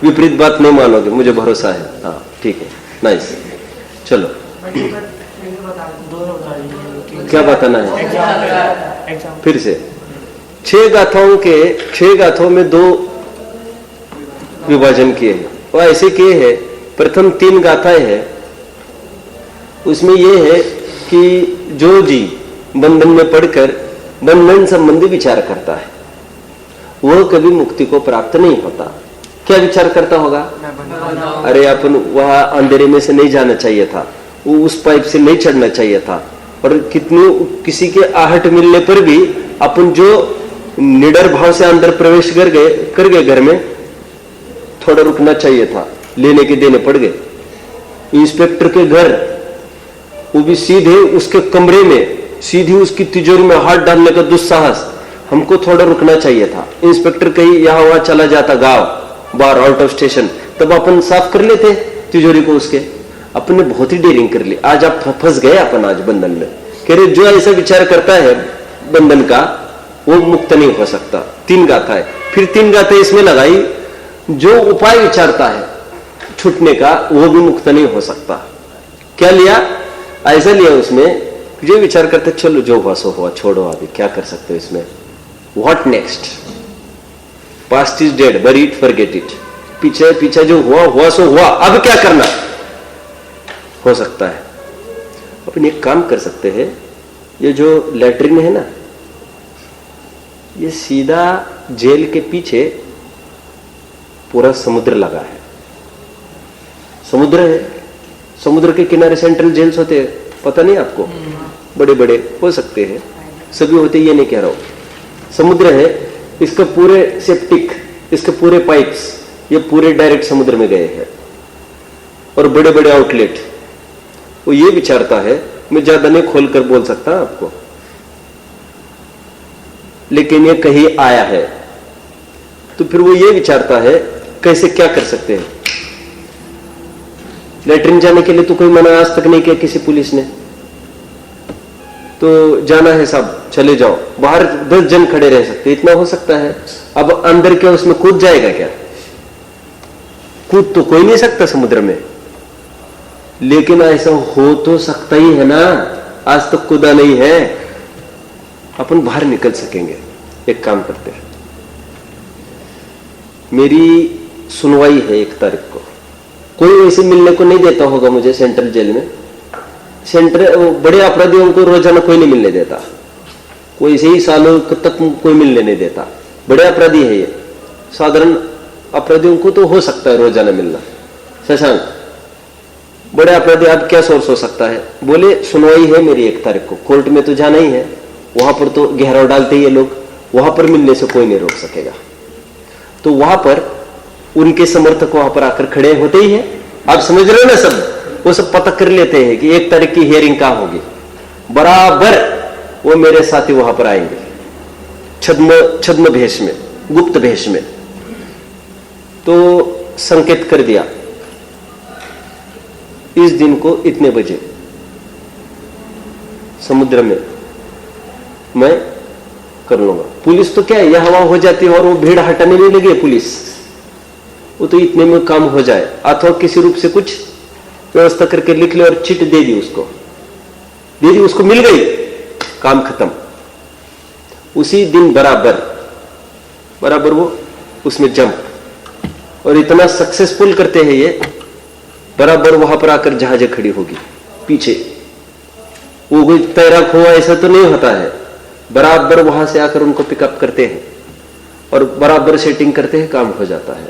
विपरीत बात नहीं मानोगे, मुझे भरोसा है। हाँ ठीक है, नाइस। चलो क्या बताना है फिर से? 6 गाथाओं में 2 विभाजन किए हैं, और ऐसे किए हैं। प्रथम 3 गाथाएं हैं, उसमें यह है कि जो जीव बंधन में पड़कर बंधन संबंधी विचार करता है वह कभी मुक्ति को प्राप्त नहीं होता। क्या विचार करता होगा? अरे अपन वहां अंधेरे में से नहीं जाना चाहिए था, वो उस पाइप से नहीं चढ़ना चाहिए था, और किसी के आहट मिलने पर भी अपन जो निडर भाव से अंदर प्रवेश कर गए घर में, थोड़ा रुकना चाहिए था, लेने के देने पड़ गए। इंस्पेक्टर के घर, वो भी सीधे उसके कमरे में, सीधी उसकी तिजोरी में हाथ डालने का दुस्साहस, हमको थोड़ा रुकना चाहिए था। इंस्पेक्टर कहीं यहां वहां चला जाता, गांव बाहर आउट ऑफ स्टेशन, तब अपन साफ कर लेते तिजोरी को उसके। अपने बहुत ही डेयरिंग कर ली। आज आप फंस गए अपन आज बंधन में। कह रहे जो ऐसा विचार करता है बंधन का वो मुक्त नहीं हो सकता। 3 गाथा है। फिर 3 गाथा इसमें लगाई, जो उपाय विचारता है छूटने का वो भी मुक्त नहीं हो सकता। क्या लिया? ऐसा लिया उसमें जो विचार करते चलो जो हुआ सो हुआ, छोड़ो, अभी क्या कर सकते हो इसमें। What next? Past is dead, बरी इट, फॉरगेट इट। पीछे जो हुआ सो हुआ, अब क्या करना हो सकता है। अपन एक काम कर सकते हैं, ये जो लैट्रिन है ना, ये सीधा जेल के पीछे पूरा समुद्र लगा है। समुद्र है, समुद्र के किनारे सेंट्रल जेल्स होते हैं, पता नहीं आपको? बड़े बड़े हो सकते हैं, सभी होते, ये नहीं कह रहा हूं। समुद्र है, इसका पूरे सेप्टिक, इसके पूरे पाइप्स ये पूरे डायरेक्ट समुद्र में गए हैं, और बड़े बड़े आउटलेट। वो ये विचारता है, मैं ज्यादा नहीं खोलकर बोल सकता आपको, लेकिन ये कहीं आया है, तो फिर वो ये विचारता है कैसे क्या कर सकते हैं। लेटरिन जाने के लिए तो कोई मना आज तक नहीं किया किसी पुलिस ने, तो जाना है साहब चले जाओ। बाहर 10 जन खड़े रह सकते, इतना हो सकता है। अब अंदर क्या उसमें कूद जाएगा क्या? कूद तो कोई नहीं सकता समुद्र में, लेकिन ऐसा हो तो सकता ही है ना। आज तक कूदा नहीं है, अपन बाहर निकल सकेंगे। एक काम करते हैं, मेरी सुनवाई है 1 तारीख को। कोई वैसे मिलने को नहीं देता होगा मुझे सेंट्रल जेल में। बड़े अपराधियों को रोजाना कोई नहीं मिलने देता, कोई से ही सालों तक कोई मिलने नहीं देता। बड़े अपराधी है ये, साधारण अपराधियों को तो हो सकता है रोजाना मिलना। शशांक, बड़े अपराधी आप क्या सोर्स हो सकता है? बोले सुनवाई है मेरी 1 तारीख को, कोर्ट में तो जाना ही है, वहां पर तो घेराव डालते ही है लोग, वहां पर मिलने से कोई नहीं रोक सकेगा। तो वहां पर उनके समर्थक वहां पर आकर खड़े होते ही है, आप समझ रहे हो ना सब? वो सब पता कर लेते हैं कि 1 तारीख की हियरिंग कहां होगी, बराबर वो मेरे साथी वहां पर आएंगे छद्म भेष में, गुप्त भेष में। तो संकेत कर दिया इस दिन को इतने बजे समुद्र में मैं कर लूंगा। पुलिस तो क्या है, यह हवा हो जाती है और वो भीड़ हटाने नहीं लगी पुलिस, वो तो इतने में काम हो जाए। अथवा किसी रूप से कुछ व्यवस्था करके लिख ले और चिट दे दी उसको, मिल गई, काम खत्म। उसी दिन बराबर वो उसमें जंप, और इतना सक्सेसफुल करते हैं ये, बराबर वहां पर आकर जहाजें खड़ी होगी पीछे। वो कोई तैराक हुआ ऐसा तो नहीं होता है, बराबर वहां से आकर उनको पिकअप करते हैं और बराबर सेटिंग करते हैं, काम हो जाता है।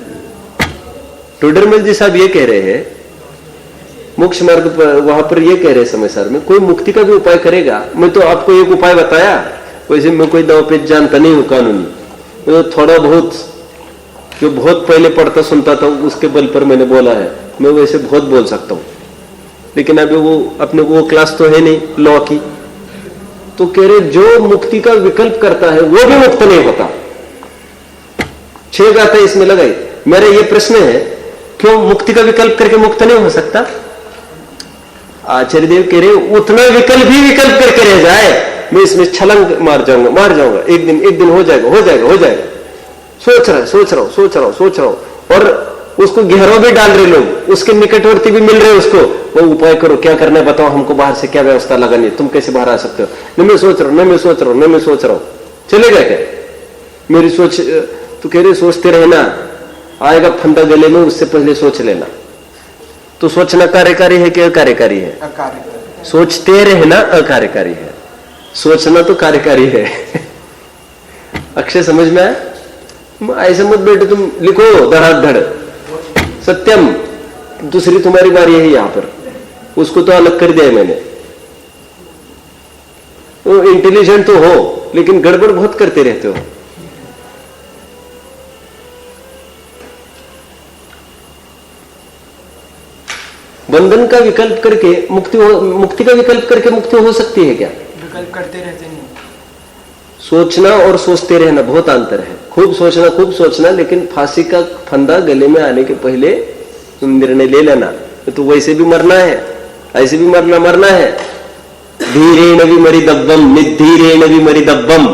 टोडरमल जी साहब ये कह रहे हैं, मोक्ष मार्ग पर वहां पर ये कह रहे समय सार में कोई मुक्ति का भी उपाय करेगा। मैं तो आपको एक उपाय बताया, वैसे मैं कोई दाव पेच जानता नहीं हूं कानूनी, मैं थोड़ा बहुत जो बहुत पहले पढ़ता सुनता था उसके बल पर मैंने बोला है। मैं वैसे बहुत बोल सकता हूं, लेकिन अभी वो अपने वो क्लास तो है नहीं लॉ की। तो कह रहे जो मुक्ति का विकल्प करता है वो भी मुक्त नहीं होता। 6 गाथा इसमें लगाई। मेरा ये प्रश्न है, क्यों मुक्ति का विकल्प करके मुक्त नहीं हो सकता? आचार्य देव कह रहे उतना विकल्प करके रह जाए, मैं इसमें छलांग मार जाऊंगा, एक दिन हो जाएगा। सोच रहा हूं और उसको गहरा भी डाल रहे लोग, उसके निकटवर्ती भी मिल रहे हैं उसको, वो उपाय करो, क्या करना है बताओ हमको, बाहर से क्या व्यवस्था लगानी है, तुम कैसे बाहर आ सकते हो? नहीं मैं सोच रहा हूं, चलेगा क्या मेरी सोच? तो कह रहे सोचते रहना, आएगा फंदा गले में, उससे पहले सोच लेना। तो सोचना कार्यकारी है कि अकार्यकारी है? सोचते रहना अकार्यकारी है, सोचना तो कार्यकारी है। अक्षय समझ में आया? ऐसे मत बैठो, तुम लिखो धड़ाधड़ सत्यम, दूसरी तुम्हारी बारी है यहां पर, उसको तो अलग कर दिया है मैंने। वो इंटेलिजेंट तो हो लेकिन गड़बड़ बहुत करते रहते हो। बंधन का विकल्प करके मुक्ति का विकल्प करके मुक्ति हो सकती है क्या? विकल्प करते रहते नहीं। सोचना और सोचते रहना बहुत अंतर है। खूब सोचना, लेकिन फांसी का फंदा गले में आने के पहले तुम निर्णय ले लेना, तो वैसे भी मरना है, ऐसे भी मरना है। धीरेण विमरि दब्बम निधीरेण विमरि दब्बम,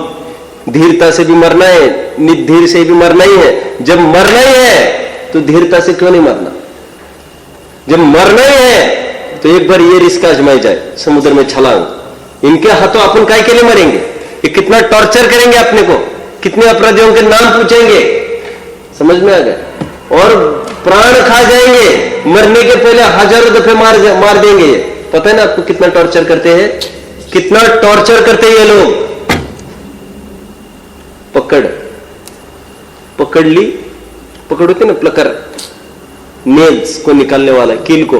धीरता से भी मरना है, निधीर से भी मरना ही है। जब मरना ही है तो धीरता से क्यों नहीं मरना? जब मरना ही है तो एक बार ये रिस्क आजमाई जाए, समुद्र में छलांग। इनके हाथों अपन काय के लिए मरेंगे? ये कितना टॉर्चर करेंगे अपने को, कितने अपराधियों के नाम पूछेंगे, समझ में आ गया? और प्राण खा जाएंगे, मरने के पहले हजारों दफे मार देंगे। ये पता है ना आपको कितना टॉर्चर करते हैं, कितना टॉर्चर करते हैं ये लोग। पकड़ होते ना प्लकर, नेल्स को निकालने वाला, कील को,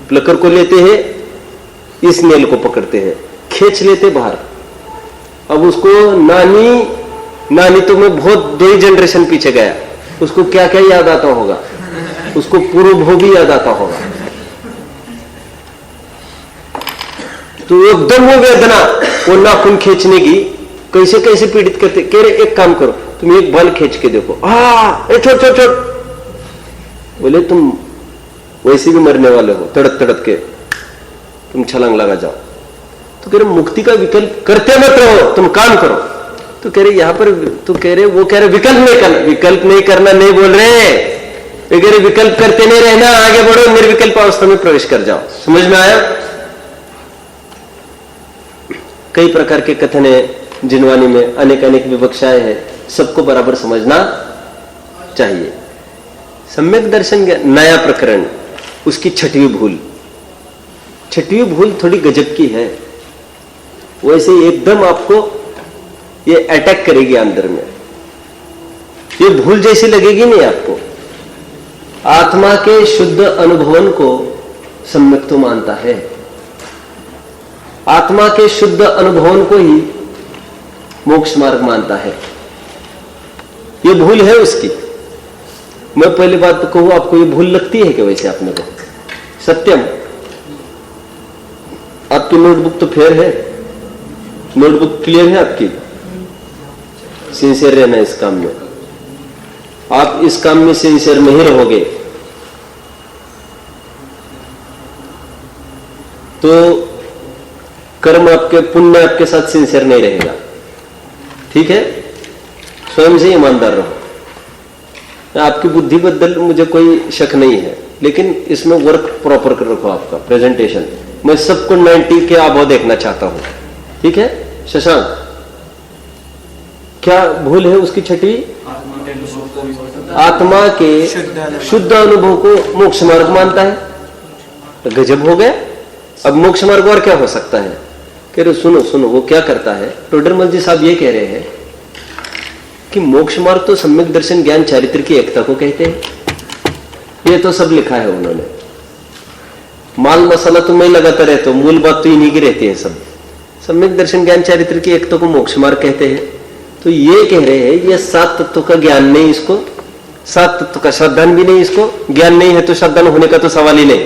प्लकर को लेते हैं, इस नेल को पकड़ते हैं, खींच लेते बाहर। अब उसको नानी तो मैं बहुत 2 जनरेशन पीछे गया, उसको क्या क्या याद आता होगा, उसको पूर्व भोगी याद आता होगा। तो एकदम वो वेदना, वो नाखून खींचने की कैसे कैसे पीड़ित करते। कह रहे एक काम करो, तुम एक बाल खींच के देखो, छोड़। बोले तुम वैसे भी मरने वाले हो, तड़प के तुम छलांग लगा जाओ। तो कह रहे मुक्ति का विकल्प करते मत रहो, तुम काम करो। तो कह रहे यहां पर, तो कह रहे वो कह रहे विकल्प नहीं करना नहीं बोल रहे, कह रहे विकल्प करते नहीं रहना, आगे बढ़ो, निर्विकल्प अवस्था में प्रवेश कर जाओ। समझ में आया? कई प्रकार के कथन है जिनवानी में, अनेक विवक्षाएं हैं, सबको बराबर समझना चाहिए। सम्यक दर्शन नया प्रकरण, उसकी 6वीं भूल थोड़ी गजब की है। वैसे एकदम आपको ये अटैक करेगी अंदर में, ये भूल जैसी लगेगी नहीं आपको। आत्मा के शुद्ध अनुभवन को सम्यक तो मानता है, आत्मा के शुद्ध अनुभवन को ही मोक्ष मार्ग मानता है। ये भूल है उसकी। मैं पहली बात तो कहूं, आपको ये भूल लगती है कि वैसे आपने को सत्यम। आपकी नोटबुक तो फेयर है, नोटबुक क्लियर है आपकी। सिंसियर रहना इस काम में। आप इस काम में सिंसियर नहीं रहोगे तो कर्म आपके, पुण्य आपके साथ सिंसियर नहीं रहेगा। ठीक है, स्वयं से ईमानदार रहो। आपकी बुद्धि बदल मुझे कोई शक नहीं है, लेकिन इसमें वर्क प्रॉपर कर रखो आपका प्रेजेंटेशन। मैं सबको 90 के अभाव देखना चाहता हूं। ठीक है शशांक, क्या भूल है उसकी छठी? आत्मा के शुद्ध अनुभव को मोक्ष मार्ग मानता है। तो गजब हो गया। अब मोक्ष मार्ग और क्या हो सकता है? कह रहे सुनो सुनो, वो क्या करता है? टोडरमल जी साहब ये कह रहे हैं कि मोक्ष मार्ग तो सम्यक दर्शन ज्ञान चारित्र की एकता को कहते हैं। ये तो सब लिखा है उन्होंने। माल मसाला तो मैं लगाता रहता हूं, मूल बात तो इन्हीं की रहती है सब। सम्यक दर्शन ज्ञान चारित्र की एकता को मोक्ष मार्ग कहते हैं। तो ये कह रहे हैं ये 7 तत्वों का ज्ञान नहीं, इसको 7 तत्व का श्रद्धान भी नहीं, इसको ज्ञान नहीं है तो श्रद्धान होने का तो सवाल ही नहीं।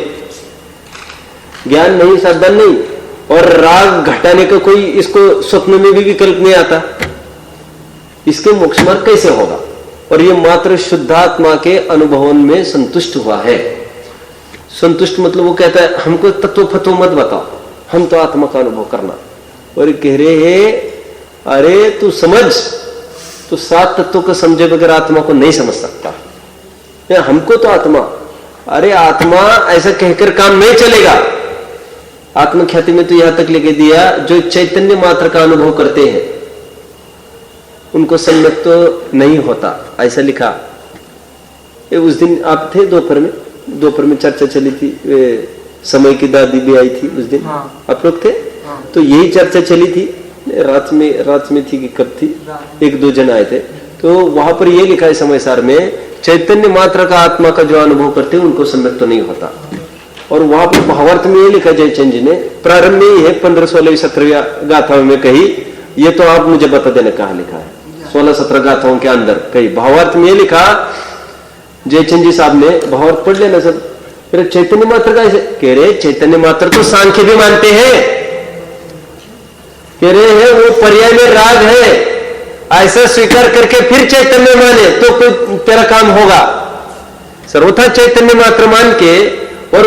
ज्ञान नहीं, श्रद्धान नहीं, और राग घटाने का कोई इसको स्वप्न में भी विकल्प नहीं आता। इसके मोक्ष मार्ग कैसे होगा? और ये मात्र शुद्धात्मा के अनुभवन में संतुष्ट हुआ है। संतुष्ट मतलब वो कहता है हमको तत्व फत्व मत बताओ, हम तो आत्मा का अनुभव करना। और कह रहे हैं अरे तू समझ, तो 7 तत्वों को समझे बगैर आत्मा को नहीं समझ सकता। हमको तो आत्मा, अरे आत्मा ऐसा कहकर काम नहीं चलेगा। आत्मख्याति में तो यहां तक लेके दिया जो चैतन्य मात्र का अनुभव करते हैं उनको सम्यक तो नहीं होता, ऐसा लिखा। उस दिन आप थे दोपहर में चर्चा चली थी, समय की दादी भी आई थी उस दिन। हाँ। आप लोग थे? हाँ। तो यही चर्चा चली थी, रात में थी कि कब थी, 1-2 जन आए थे। तो वहां पर यह लिखा है समय सार में चैतन्य मात्र का आत्मा का जो अनुभव करते हैं उनको सम्यक तो नहीं होता। और वहां पर भावार्थ में ये लिखा जयचंद जी ने, प्रारंभ में ही है 15, 16, 17 गाथाओं में कही। ये तो आप मुझे बता देना कहा लिखा है, 16-17 गाथाओं के अंदर कही। भावार्थ में ये लिखा जयचंद जी साहब ने, भावार्थ पढ़ लेना सब। फिर चैतन्य मात्र का ऐसे कह रहे, चैतन्य मात्र तो सांख्य भी मानते हैं, कह रहे हैं वो पर्याय में राग है, ऐसा स्वीकार करके फिर चैतन्य माने तो कोई तेरा काम होगा। सर्वथा चैतन्य मात्र मान के और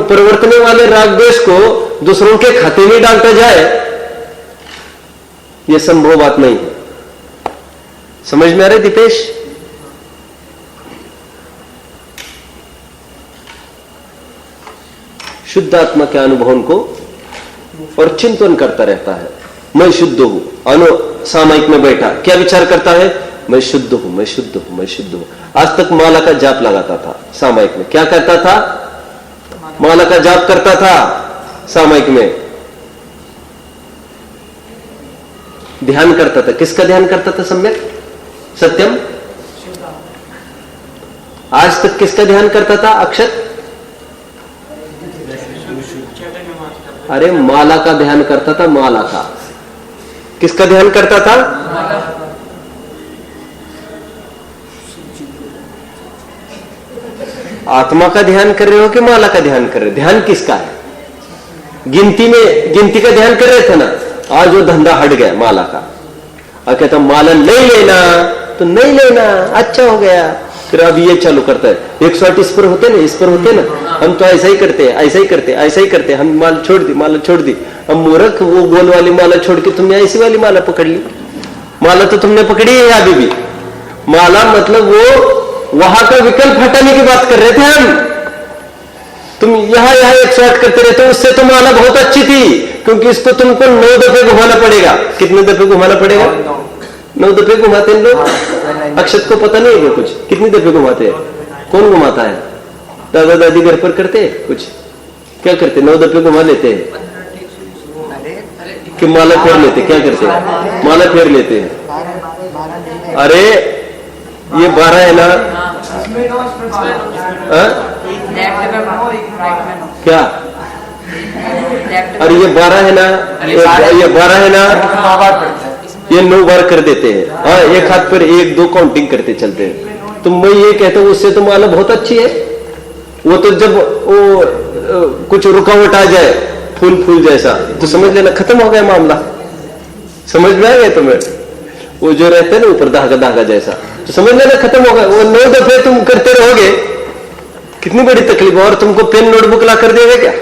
परिवर्तने वाले राग द्वेष को दूसरों के खाते में डालता जाए, यह संभव बात नहीं है। समझ में आ रहे दीपेश? शुद्ध आत्मा के अनुभव को और चिंतन करता रहता है। मैं शुद्ध हूं, सामायिक में बैठा क्या विचार करता है? मैं शुद्ध हूं, मैं शुद्ध हूं, मैं शुद्ध हूं। आज तक माला का जाप लगाता था सामायिक में। क्या करता था? माला का जाप करता था सामायिक में। ध्यान करता था। किसका ध्यान करता था? सम्यक सत्यम। आज तक किसका ध्यान करता था? अक्षत। अरे माला का ध्यान करता था, माला का। किसका ध्यान करता था? आत्मा का ध्यान कर रहे हो कि माला का ध्यान कर रहे हो? ध्यान किसका है? गिनती का ध्यान कर रहे थे ना। आज वो धंधा हट गया माला का। और कहता माला नहीं लेना तो नहीं लेना, अच्छा हो गया। फिर अब ये चालू करता है 108 इस पर होते ना, इस पर होते ना, हम तो ऐसा ही करते हैं, ऐसा ही करते, ऐसा ही करते। हम माला छोड़ दी। अब मूर्ख, वो गोल वाली माला छोड़ के तुमने ऐसी वाली माला पकड़ ली। माला तो तुमने पकड़ी है अभी भी। माला मतलब वो वहां का विकल्प हटाने की बात कर रहे थे हम। तुम यहां 108 करते रहते हो, उससे तो माला बहुत अच्छी थी, क्योंकि इसको तुमको 9 दफे घुमाना पड़ेगा। कितने दफे घुमाना पड़ेगा? 9 दफे घुमाते हैं लोग। अक्षत को पता नहीं है क्या कुछ? कितनी दफे घुमाते हैं? कौन घुमाता है? दादा दादी घर पर करते हैं कुछ? क्या करते? 9 दफे घुमा लेते हैं कि माला फेर लेते? क्या करते हैं? माला फेर लेते हैं। अरे ये 12 है ना? क्या? अरे ये 12 है ना? ये 12 है ना? ये 9 बार कर देते हैं। हाँ, एक हाथ पर 1-2 काउंटिंग करते चलते हैं। तो मैं ये कहता हूं उससे तो माला बहुत अच्छी है। वो तो जब वो कुछ रुकावट आ जाए फूल फूल जैसा तो समझ लेना खत्म हो गया मामला। समझ में आ गया तुम्हें? वो जो रहते हैं ना ऊपर धागा धागा जैसा, तो समझ लेना खत्म हो गया। वो 9 दफे तुम करते रहोगे, कितनी बड़ी तकलीफ है। और तुमको पेन नोटबुक ला कर देगा क्या?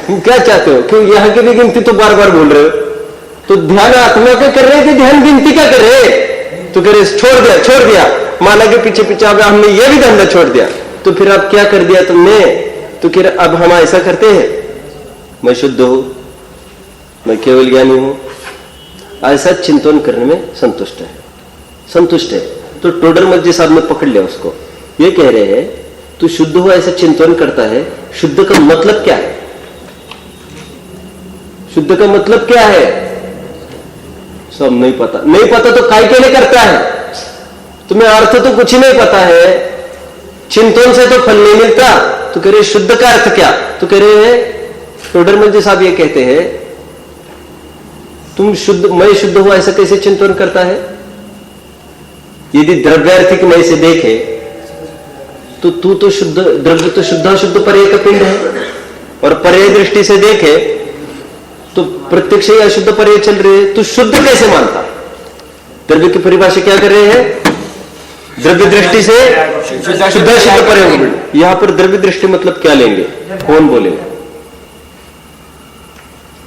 तुम क्या चाहते हो? क्यों यहाँ की भी गिनती तो बार बार बोल रहे हो। तो ध्यान आत्मा का कर रहे कि ध्यान गिनती का कर रहे? तो कह रहे छोड़ दिया माला के पीछे पीछे हमने ये भी धंधा छोड़ दिया। तो फिर अब क्या कर दिया तुमने? तो कह रहे अब हम ऐसा करते हैं, मैं शुद्ध हूं, मैं केवल ज्ञानी हूं, ऐसा चिंतन करने में संतुष्ट है। तो टोडरमल जी साहब ने पकड़ लिया उसको। ये कह रहे हैं तू शुद्ध हो ऐसा चिंतन करता है, शुद्ध का मतलब क्या है? शुद्ध का मतलब क्या है? सब नहीं पता तो काय के लिए करता है? तुम्हें अर्थ तो कुछ ही नहीं पता है, चिंतन से तो फल नहीं मिलता। तो कह रहे शुद्ध का अर्थ क्या? तो कह रहे हैं टोडरमल जी साहब ये कहते हैं तुम मैं शुद्ध हूं ऐसा कैसे चिंतन करता है? यदि द्रव्यार्थिक नए से देखे तो तू तो शुद्ध, द्रव्य तो शुद्ध पर्याय का पिंड है। और पर्याय दृष्टि से देखे तो प्रत्यक्ष ही अशुद्ध पर्याय चल रहे हैं। तू शुद्ध कैसे मानता? द्रव्य की परिभाषा क्या कर रहे हैं? द्रव्य दृष्टि से शुद्ध पर्याय। यहां पर द्रव्य दृष्टि मतलब क्या लेंगे? कौन बोलेगा?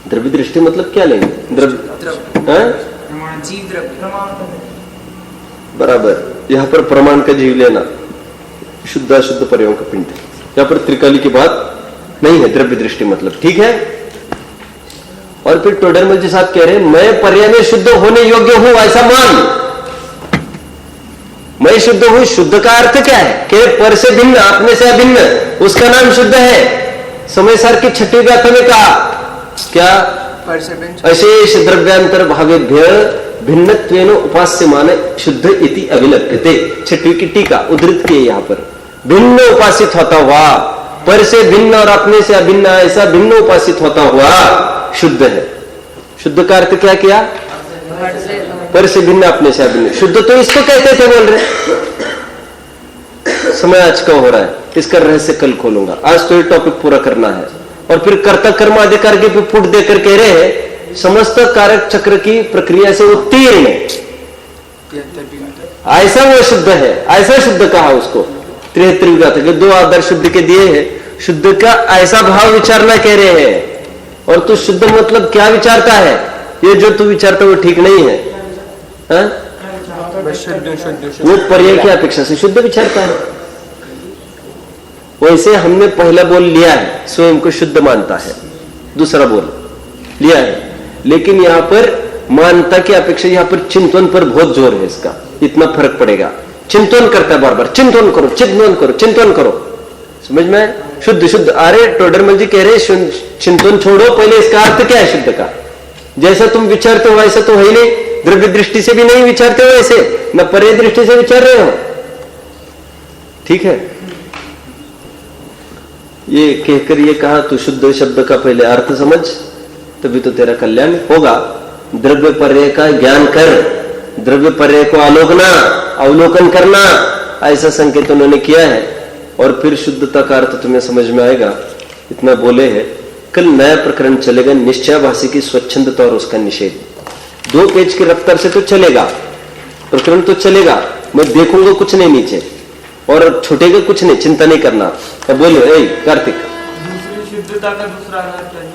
द्रव्य दृष्टि मतलब क्या लेंगे? जीव द्रव्य बराबर। यहां पर प्रमाण का जीव लेना, शुद्ध अशुद्ध पर्यायों का पिंड। यहां पर त्रिकाली की बात नहीं है, द्रव्य दृष्टि मतलब। ठीक है। और फिर टोडरमल जी साहब कह रहे हैं मैं पर्याय में शुद्ध होने योग्य हूं ऐसा मान। मैं शुद्ध हूं, शुद्ध का अर्थ क्या है? कि पर से भिन्न, अपने से अभिन्न, उसका नाम शुद्ध है। समय सार की 6वीं गाथा में कहा क्या? अशेष द्रव्यांतर भावेभ्य भिन्नत्वेन उपास्यमान शुद्ध इति अभिलप्यते। 6वीं की टीका उद्धृत की यहां पर। भिन्न उपासित होता हुआ, पर से भिन्न और अपने से अभिन्न, ऐसा भिन्न उपासित होता हुआ शुद्ध है। शुद्ध का अर्थ क्या किया? पर से भिन्न, अपने से अभिन्न। शुद्ध तो इसको कहते थे बोल रहे। समय आज का हो रहा है, इसका रहस्य कल खोलूंगा। आज तो ये टॉपिक पूरा करना है। और फिर कर्ता कर्म अधिकार के फुट देकर कह रहे हैं समस्त कारक चक्र की प्रक्रिया से उत्तीर्ण ऐसा वो शुद्ध है, ऐसा शुद्ध कहा उसको। 73 गाथा के 2 आधार शुद्ध के दिए हैं। शुद्ध का ऐसा भाव विचारना कह रहे हैं। और तू शुद्ध मतलब क्या विचारता है? ये जो तू विचारता वो ठीक नहीं है। वो पर्याय की अपेक्षा से शुद्ध विचारता है। वैसे हमने पहला बोल लिया है, स्वयं को शुद्ध मानता है। दूसरा बोल लिया है, लेकिन यहां पर मानता की अपेक्षा यहां पर चिंतन पर बहुत जोर है। इसका इतना फर्क पड़ेगा। चिंतन करता है बार बार, चिंतन करो, चिंतन करो, चिंतन करो। समझ में? शुद्ध। अरे टोडरमल जी कह रहे चिंतन छोड़ो, पहले इसका अर्थ क्या है शुद्ध का? जैसा तुम विचारते हो वैसा तो है ही नहीं। द्रव्य दृष्टि से भी नहीं विचारते हो ऐसे, न पर्याय दृष्टि से विचार रहे हो। ठीक है। ये कहकर ये कहा तू शुद्ध शब्द का पहले अर्थ समझ, तभी तो तेरा कल्याण होगा। द्रव्य पर्याय का ज्ञान कर, द्रव्य पर्याय को अवलोकन करना, ऐसा संकेत उन्होंने किया है। और फिर शुद्धता का अर्थ तुम्हें समझ में आएगा। इतना बोले हैं। कल नया प्रकरण चलेगा, निश्चयाभासी की स्वच्छंदता और उसका निषेध। 2 पेज की रफ्तार से तो चलेगा प्रकरण, तो चलेगा। मैं देखूंगा कुछ नहीं नीचे, और छूटेगा कुछ नहीं, चिंता नहीं करना। अब बोलो कार्तिक, दूसरी शुद्धता का दूसरा अर्थ क्या है?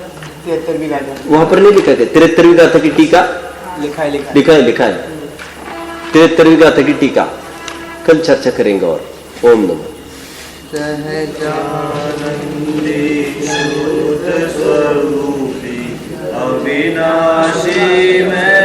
73वीं गाथा वहां पर नहीं लिखा है? 73वीं गाथा की टीका लिखा है। 73वीं गाथा की टीका कल चर्चा करेंगे। और ओम नमः अविनाशी में